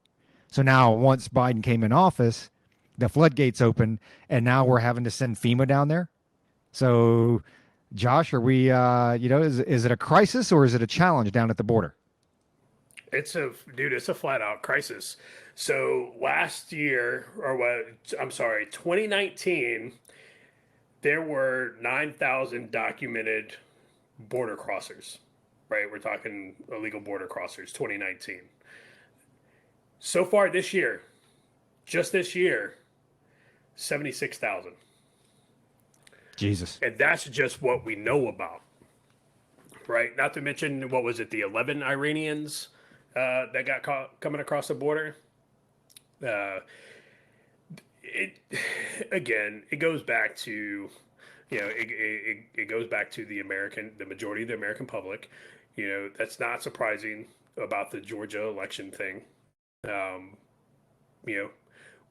So now once Biden came in office, the floodgates open, and now we're having to send FEMA down there. So, Josh, are we, is it a crisis or is it a challenge down at the border? It's a flat out crisis. So last year, 2019, there were 9,000 documented border crossers, right? We're talking illegal border crossers, 2019. So far this year, just this year, 76,000. Jesus. And that's just what we know about, right? Not to mention, what was it, the 11 Iranians that got caught coming across the border? It goes back to, it goes back to the majority of the American public. That's not surprising about the Georgia election thing.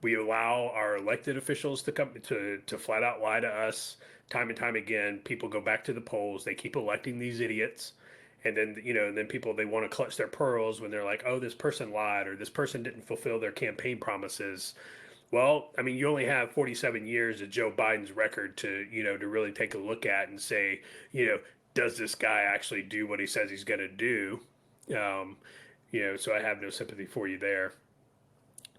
We allow our elected officials to come to flat out lie to us time and time again. People go back to the polls. They keep electing these idiots. And then, and then people, they want to clutch their pearls when they're like, oh, this person lied or this person didn't fulfill their campaign promises. Well, I mean, you only have 47 years of Joe Biden's record to, to really take a look at and say, does this guy actually do what he says he's going to do? So I have no sympathy for you there.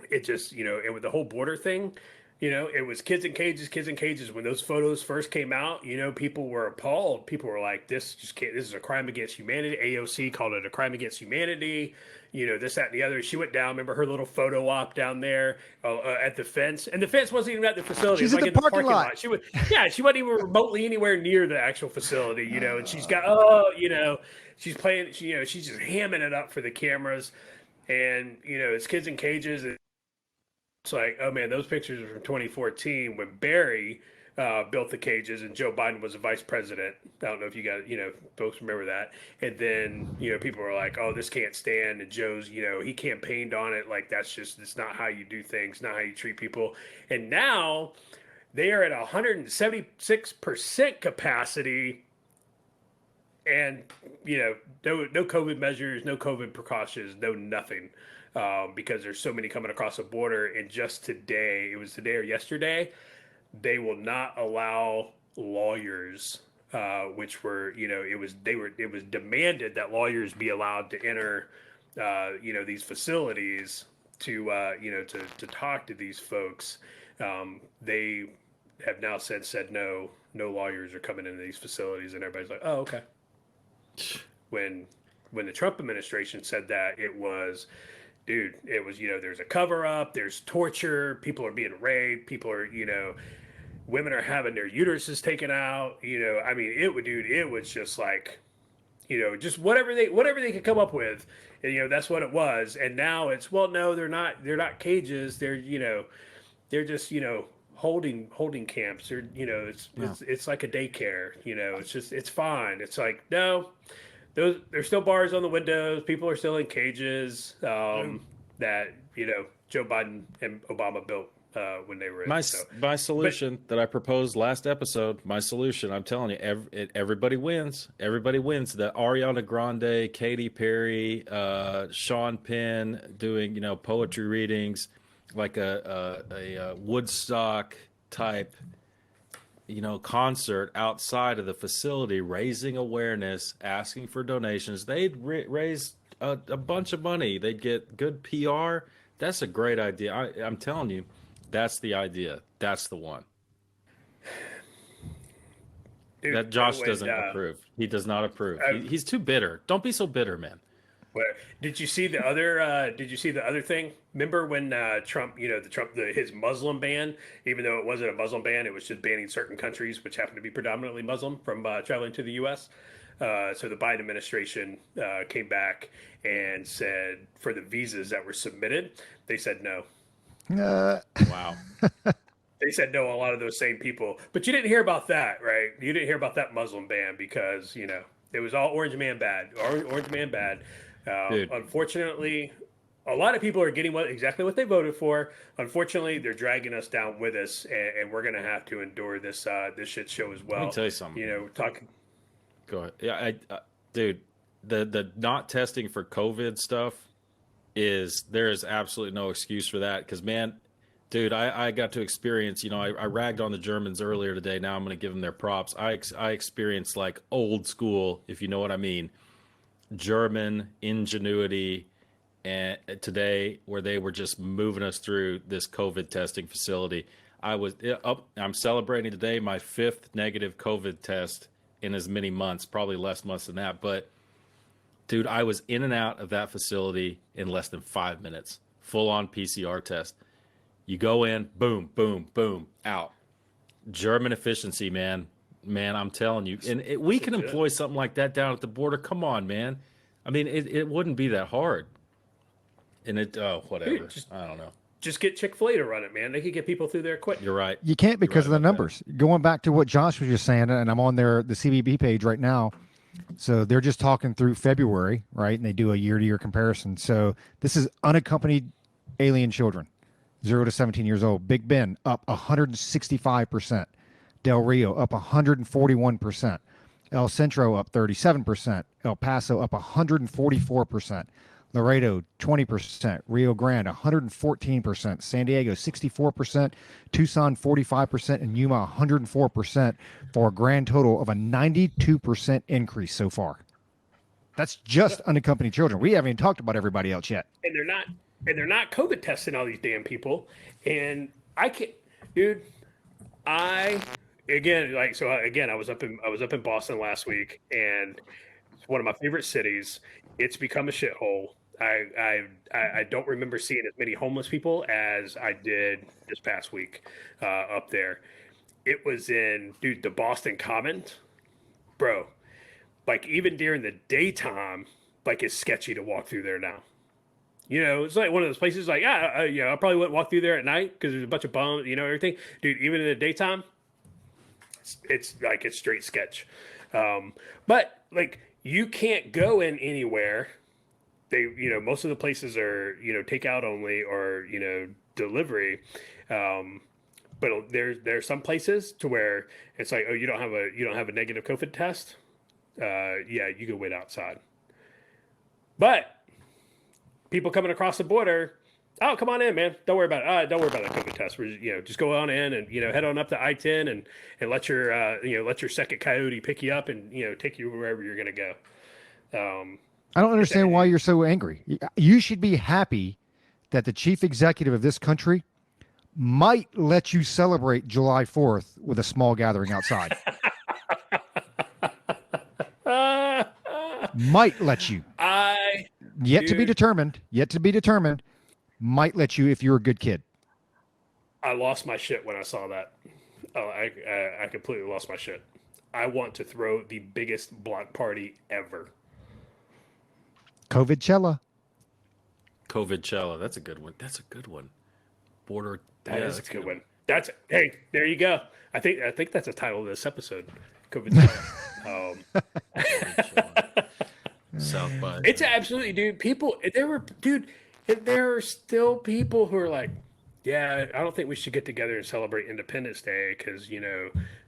It just, and with the whole border thing, it was kids in cages, kids in cages. When those photos first came out, people were appalled. People were like, this just can't, this is a crime against humanity. AOC called it a crime against humanity, this, that, and the other. She went down, remember her little photo op down there at the fence. And the fence wasn't even at the facility. She's it was in the parking lot. She wasn't even remotely anywhere near the actual facility, and she's got, she's playing, she's just hamming it up for the cameras. And, it's kids in cages. It's like, oh man, those pictures are from 2014 when Barry built the cages and Joe Biden was a vice president. I don't know if you guys, folks remember that. And then, people were like, oh, this can't stand. And Joe's, he campaigned on it. Like, it's not how you do things, not how you treat people. And now they are at 176% capacity. And, no COVID measures, no COVID precautions, no nothing. Because there's so many coming across the border. And just today, it was today or yesterday, they will not allow lawyers, which were, it was demanded that lawyers be allowed to enter, these facilities to talk to these folks. They have now said no lawyers are coming into these facilities, and everybody's like, oh, okay. When the Trump administration said that, it was, dude, it was, there's a cover up, there's torture, people are being raped, people are, women are having their uteruses taken out, I mean, it was just like, just whatever they could come up with, and, that's what it was. And now it's, well, no, they're not cages. They're, they're just, holding camps. They're, it's like a daycare, it's fine. It's like, no, there's still bars on the windows. People are still in cages that, Joe Biden and Obama built when they were in. My solution that I proposed last episode, I'm telling you, everybody wins. Everybody wins. The Ariana Grande, Katy Perry, Sean Penn doing, poetry readings, like a Woodstock type concert outside of the facility, raising awareness, asking for donations. They'd raise a bunch of money. They'd get good PR. That's a great idea. I'm telling you, that's the idea. That's the one. Dude, that Josh doesn't approve. He does not approve. He's too bitter. Don't be so bitter, man. Did you see the other? Did you see the other thing? Remember when Trump, his Muslim ban, even though it wasn't a Muslim ban, it was just banning certain countries, which happen to be predominantly Muslim, from traveling to the U.S. So the Biden administration came back and said for the visas that were submitted, they said no. Wow. They said no, a lot of those same people. But you didn't hear about that, right? You didn't hear about that Muslim ban because, it was all Orange Man bad. Orange Man bad. Unfortunately, a lot of people are getting exactly what they voted for. Unfortunately, they're dragging us down with us, and we're going to have to endure this shit show as well. Let me tell you something. Talking. Go ahead. Yeah, dude, the not testing for COVID stuff there is absolutely no excuse for that. Because, man, dude, I got to experience, I ragged on the Germans earlier today. Now I'm going to give them their props. I experienced like old school, if you know what I mean, German ingenuity and today, where they were just moving us through this COVID testing facility. I'm celebrating today my 5th negative COVID test in as many months, probably less months than that. But dude, I was in and out of that facility in less than 5 minutes, full on PCR test. You go in, boom, boom, boom, out. German efficiency, man. Man, I'm telling you. And we can employ something like that down at the border. Come on, man. I mean, it wouldn't be that hard. And whatever. Dude, I don't know. Just get Chick-fil-A to run it, man. They could get people through there quick. You're right. You can't because of the numbers. Going back to what Josh was just saying, and I'm on the CBB page right now. So they're just talking through February, right? And they do a year-to-year comparison. So this is unaccompanied alien children. 0 to 17 years old. Big Bend up 165%. Del Rio up 141%. El Centro up 37%. El Paso up 144%. Laredo 20%. Rio Grande 114%. San Diego 64%. Tucson 45%. And Yuma 104% for a grand total of a 92% increase so far. That's just unaccompanied children. We haven't even talked about everybody else yet. And they're not COVID testing all these damn people. And I can't, dude. I again, I was up in Boston last week, and it's one of my favorite cities. It's become a shithole. I don't remember seeing as many homeless people as I did this past week up there. It was in, dude, the Boston Commons, bro. Like, even during the daytime, like, it's sketchy to walk through there now. It's like one of those places like, I probably wouldn't walk through there at night because there's a bunch of bums, everything. Dude, even in the daytime, it's straight sketch. But like, you can't go in anywhere. They, most of the places are, takeout only or, delivery. But there's some places to where it's like, oh, you don't have a negative COVID test. Yeah, you can wait outside. But people coming across the border, oh, come on in, man. Don't worry about it. Don't worry about that COVID test. We're just go on in and head on up to I-10 and let your second coyote pick you up and take you wherever you're gonna go. I don't understand why you're so angry. You should be happy that the chief executive of this country might let you celebrate July 4th with a small gathering outside. Might let you. Yet to be determined. Might let you if you're a good kid. I lost my shit when I saw that. Oh, I completely lost my shit. I want to throw the biggest block party ever. Covidcella. That's a good one. Border. That's a good one. Hey, there you go. I think that's the title of this episode. Covidcella. South by. It's absolutely, dude. There are still people who are like, yeah, I don't think we should get together and celebrate Independence Day because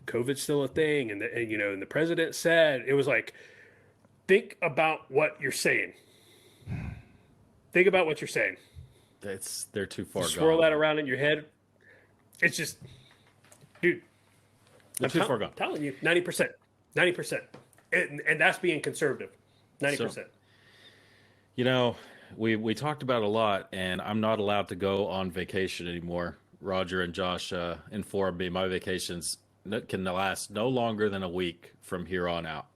COVID's still a thing, and the president said it was like, think about what you're saying. Think about what you're saying. They're too far. Swirl that around in your head. It's just, dude. They're too far gone. I'm telling you, 90%, and that's being conservative. 90%. So, we talked about a lot, and I'm not allowed to go on vacation anymore. Roger and Josh informed me my vacations can last no longer than a week from here on out.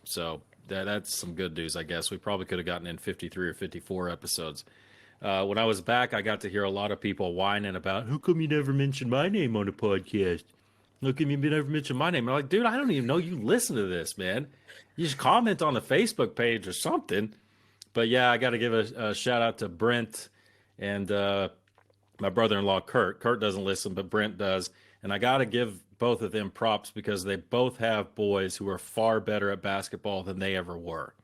So that's some good news, I guess. We probably could have gotten in 53 or 54 episodes. When I was back, I got to hear a lot of people whining about, how come you never mentioned my name on the podcast? How come you never mentioned my name? I'm like, dude, I don't even know you listen to this, man. You just comment on the Facebook page or something. But yeah, I got to give a shout out to Brent and my brother-in-law, Kurt. Kurt doesn't listen, but Brent does. And I got to give both of them props because they both have boys who are far better at basketball than they ever were.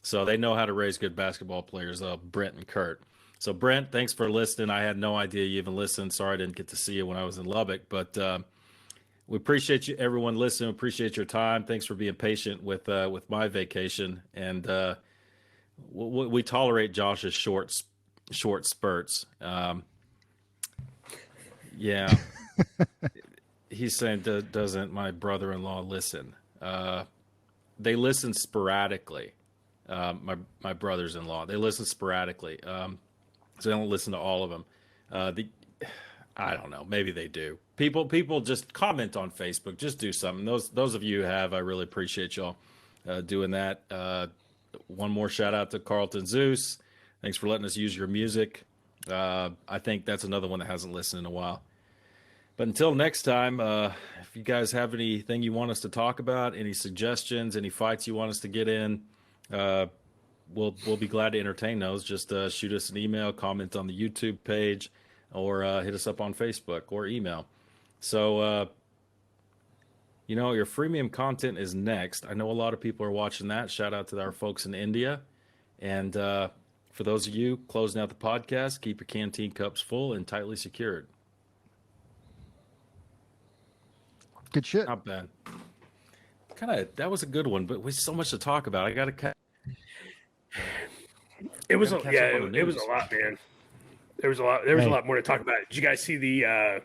So they know how to raise good basketball players, Brent and Kurt. So Brent, thanks for listening. I had no idea you even listened. Sorry I didn't get to see you when I was in Lubbock, but we appreciate you, everyone listening. Appreciate your time. Thanks for being patient with my vacation, and we tolerate Josh's short spurts. Yeah, he's saying, doesn't my brother-in-law listen? They listen sporadically. My brothers-in-law, they listen sporadically. So they don't listen to all of them. I don't know. Maybe they do. People just comment on Facebook. Just do something. Those of you who have, I really appreciate y'all doing that. One more shout out to Carlton Zeus. Thanks for letting us use your music. I think that's another one that hasn't listened in a while. But until next time, if you guys have anything you want us to talk about, any suggestions, any fights you want us to get in, we'll be glad to entertain those. Just shoot us an email, comment on the YouTube page, or hit us up on Facebook or email. So, your freemium content is next. I know a lot of people are watching that. Shout out to our folks in India. And For those of you closing out the podcast, keep your canteen cups full and tightly secured. Good shit. Not bad. That was a good one, but with so much to talk about, I got to cut. It was it was a lot, man. There was a lot. There was a lot more to talk about. Did you guys see the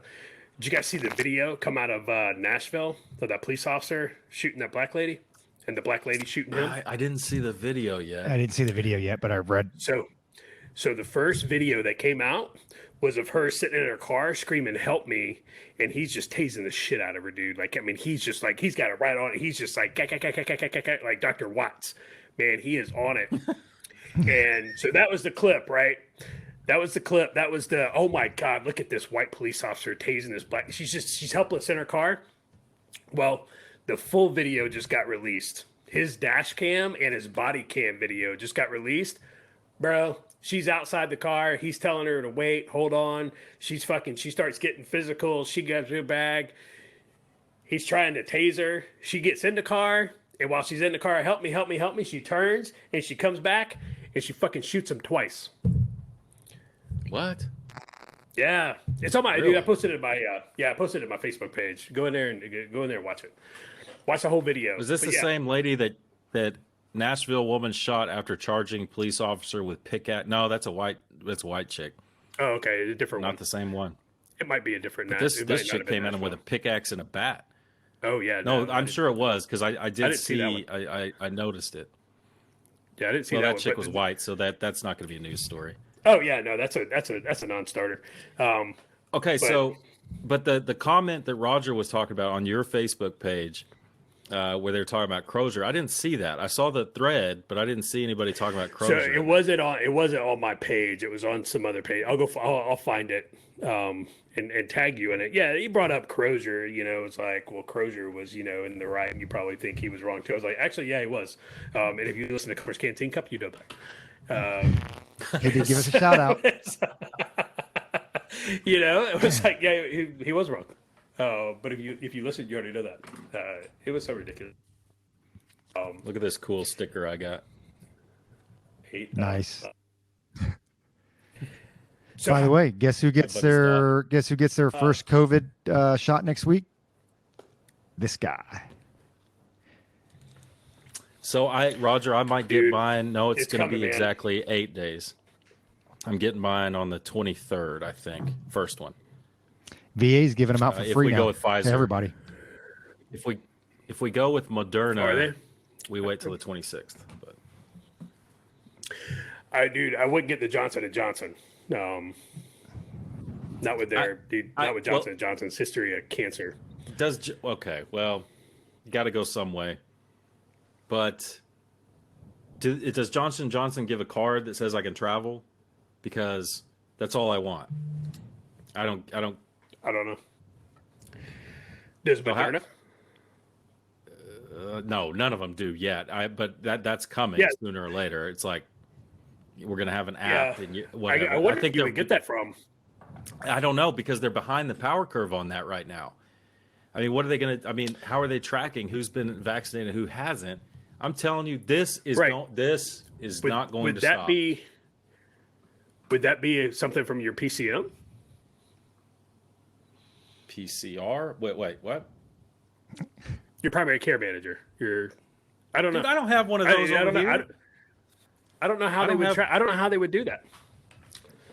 video come out of Nashville of that police officer shooting that black lady, and the black lady shooting him? I didn't see the video yet. I didn't see the video yet, but I read. So the first video that came out was of her sitting in her car screaming, "Help me!" And he's just tasing the shit out of her, dude. Like, I mean, he's just like, he's got it right on it. He's just like, like Dr. Watts. Man, he is on it. And so that was the clip, right? That was the clip. That was the, oh my God, look at this white police officer tasing this black. She's helpless in her car. Well, the full video just got released. His dash cam and his body cam video just got released. Bro, she's outside the car. He's telling her to wait, hold on. She starts getting physical. She grabs her bag. He's trying to tase her. She gets in the car. And while she's in the car, help me, help me, help me. She turns and she comes back and she fucking shoots him twice. What? Yeah, it's on my Really? dude. I posted it in my I posted it in my Facebook page. Go in there and watch it. Watch the whole video. Was this the same lady that Nashville woman shot after charging police officer with pickaxe? No, that's a white chick. Oh, okay, a different one. Not the same one. It might be a different. This chick came at him with a pickaxe and a bat. Oh yeah. No, I'm sure it was because I did see that see I noticed it. Yeah, I didn't see well, that that chick one, was white, so that's not going to be a news story. Oh yeah, no, that's a non-starter. Okay, but the comment that Roger was talking about on your Facebook page, where they were talking about Crozier, I didn't see that. I saw the thread, but I didn't see anybody talking about Crozier. So it wasn't on my page. It was on some other page. I'll find it and tag you in it. Yeah, he brought up Crozier. You know, it's like, well, Crozier was in the right, and you probably think he was wrong too. I was like, actually, yeah, he was. And if you listen to Culper's Canteen Cup, you know that. He did give us a shout out. It was like, yeah, he was wrong. But if you listen, you already know that. It was so ridiculous. Look at this cool sticker I got. Nice. So, by the way, guess who gets their first COVID shot next week? This guy. So Roger, I might get mine. No, it's going to be man. exactly 8 days. I'm getting mine on the 23rd, I think. First one. VA's giving them out for free if we now. go with Pfizer, to everybody. If we go with Moderna, Are we wait till the 26th. But I wouldn't get the Johnson & Johnson. Not with Johnson & Johnson's history of cancer. Okay, well, you got to go some way. But does Johnson & Johnson give a card that says I can travel? Because that's all I want. I don't know. Does Moderna? No, none of them do yet. But that's coming sooner or later. It's like we're gonna have an app. Yeah. And I wonder where you would get that from. I don't know because they're behind the power curve on that right now. I mean, what are they gonna? I mean, how are they tracking who's been vaccinated, who hasn't? I'm telling you, this is not going to stop. Would that be something from your PCM? PCR? Wait, what? Your primary care manager. I don't know. Dude, I don't have one of those over here. I don't know how they would. I don't know how they would do that.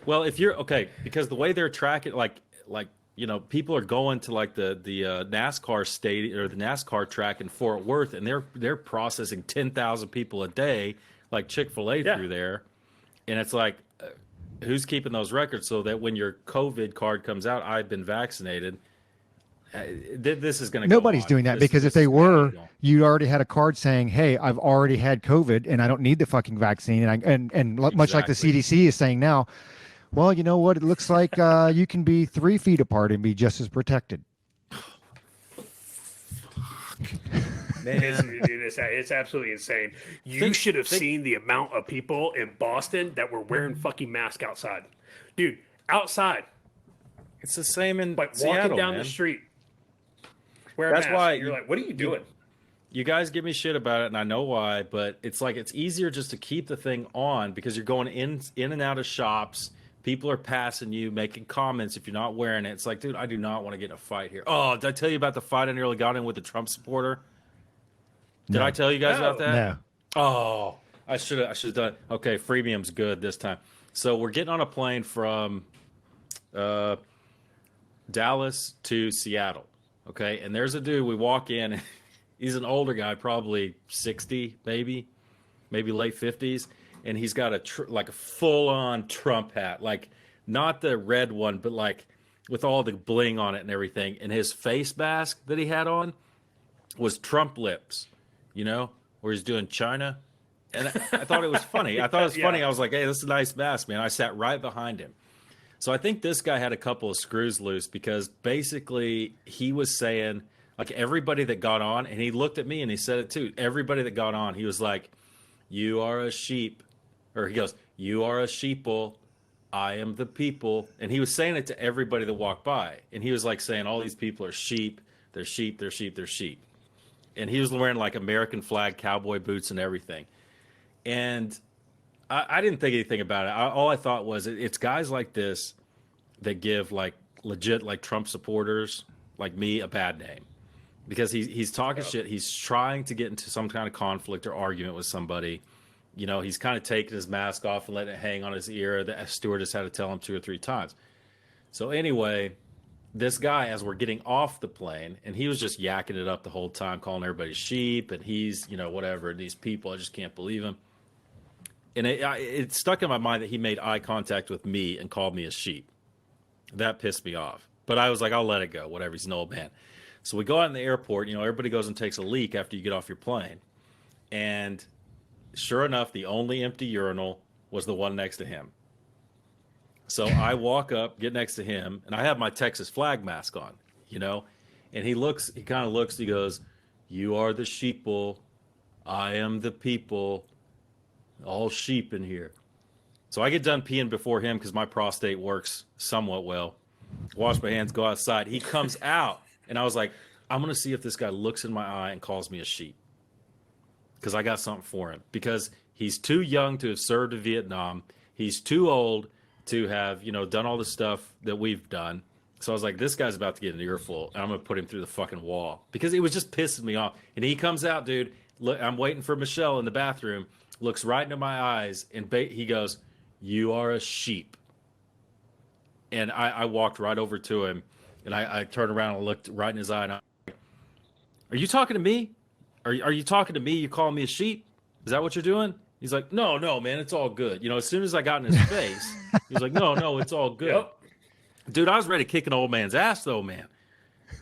Well, if you're okay, because the way they're tracking, like people are going to like the NASCAR stadium or the NASCAR track in Fort Worth, and they're processing 10,000 people a day, like Chick-fil-A through there, and it's like, who's keeping those records so that when your COVID card comes out, I've been vaccinated. This is going to. Nobody's doing that because if they were, you already had a card saying, "Hey, I've already had COVID and I don't need the fucking vaccine." And much like the CDC is saying now, well, you know what? It looks like you can be 3 feet apart and be just as protected. Man, it's absolutely insane. You should have seen the amount of people in Boston that were wearing fucking masks outside, dude. Outside, it's the same in like Seattle, walking down the street. That's why you're like, what are you doing? you guys give me shit about it, and I know why, but it's like it's easier just to keep the thing on because you're going in and out of shops. People are passing you, making comments if you're not wearing it. It's like, dude, I do not want to get in a fight here. Oh, did I tell you about the fight I nearly got in with the Trump supporter? Did I tell you guys about that? No. Oh, I should have done it. Okay, freemium's good this time. So we're getting on a plane from Dallas to Seattle. Okay, and there's a dude. We walk in. He's an older guy, probably 60, maybe late 50s, and he's got like a full-on Trump hat, like not the red one, but like with all the bling on it and everything. And his face mask that he had on was Trump lips, you know, where he's doing China. And I thought it was funny. I thought it was funny. I was like, hey, this is a nice mask, man. I sat right behind him. So I think this guy had a couple of screws loose because basically he was saying, like, everybody that got on, and he looked at me and he said it too, everybody that got on, he was like, you are a sheep. Or he goes, you are a sheeple. I am the people. And he was saying it to everybody that walked by. And he was like saying, all these people are sheep. They're sheep. They're sheep. They're sheep. And he was wearing like American flag cowboy boots and everything. And I didn't think anything about it. All I thought was it's guys like this that give like legit like Trump supporters like me a bad name because he's talking shit. He's trying to get into some kind of conflict or argument with somebody. You know, he's kind of taking his mask off and letting it hang on his ear. The stewardess had to tell him 2 or 3 times. So anyway, this guy, as we're getting off the plane, and he was just yakking it up the whole time, calling everybody sheep, and he's, you know, whatever. These people, I just can't believe him. And it stuck in my mind that he made eye contact with me and called me a sheep. That pissed me off. But I was like, I'll let it go. Whatever. He's an old man. So we go out in the airport. You know, everybody goes and takes a leak after you get off your plane. And sure enough, the only empty urinal was the one next to him. So I walk up, get next to him, and I have my Texas flag mask on, you know. And he kind of looks, he goes, you are the sheeple. I am the people. All sheep in here. So I get done peeing before him because my prostate works somewhat well. Wash my hands, go outside. He comes out, and I was like, I'm going to see if this guy looks in my eye and calls me a sheep. Because I got something for him. Because he's too young to have served in Vietnam. He's too old to have, you know, done all the stuff that we've done. So I was like, this guy's about to get an earful, and I'm going to put him through the fucking wall. Because it was just pissing me off. And he comes out, dude. Look, I'm waiting for Michelle in the bathroom. Looks right into my eyes, and he goes, you are a sheep. And I walked right over to him, and I turned around and looked right in his eye, and I'm like, are you talking to me? Are you talking to me? You calling me a sheep? Is that what you're doing? He's like, no, man, it's all good. You know, as soon as I got in his face, he was like, no, it's all good. Yep. Dude, I was ready to kick an old man's ass, though, man.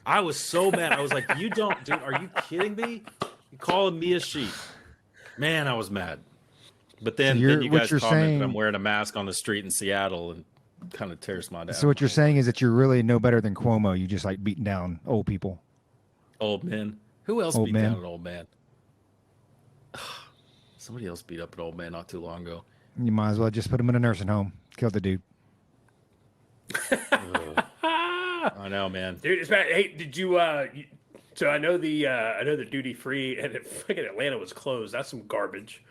I was so mad. I was like, you don't, dude, are you kidding me? You calling me a sheep? Man, I was mad. But then, so then you guys comment saying, that I'm wearing a mask on the street in Seattle and kind of tears my down. So what you're saying is that you're really no better than Cuomo. You just like beating down old people. Old men. Who else beat down an old man? Somebody else beat up an old man not too long ago. You might as well just put him in a nursing home. Kill the dude. I know, man. Dude, it's bad. Hey, did you? So I know the duty free and fucking Atlanta was closed. That's some garbage.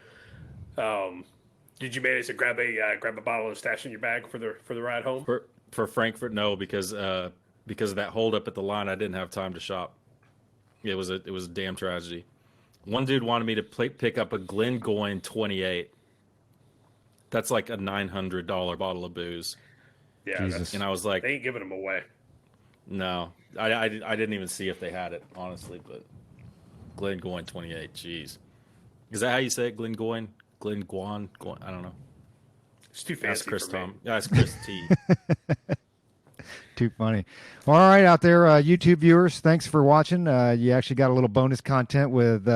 Did you manage to grab a bottle and stash in your bag for the ride home? For Frankfurt, no, because of that holdup at the line, I didn't have time to shop. It was a damn tragedy. One dude wanted me to pick up a Glengoyne 28. That's like a $900 bottle of booze. Yeah, and I was like, they ain't giving them away. No, I didn't even see if they had it, honestly. But Glengoyne 28, jeez, is that how you say it? Glengoyne, I don't know. It's too fancy. That's Chris for me. Tom. Yeah, that's Chris T. Too funny. All right, out there, YouTube viewers, thanks for watching. You actually got a little bonus content with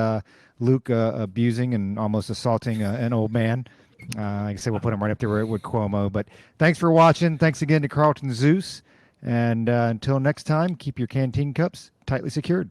Luke abusing and almost assaulting an old man. Like I said, we'll put him right up there with Cuomo. But thanks for watching. Thanks again to Carlton Zeus. And until next time, keep your canteen cups tightly secured.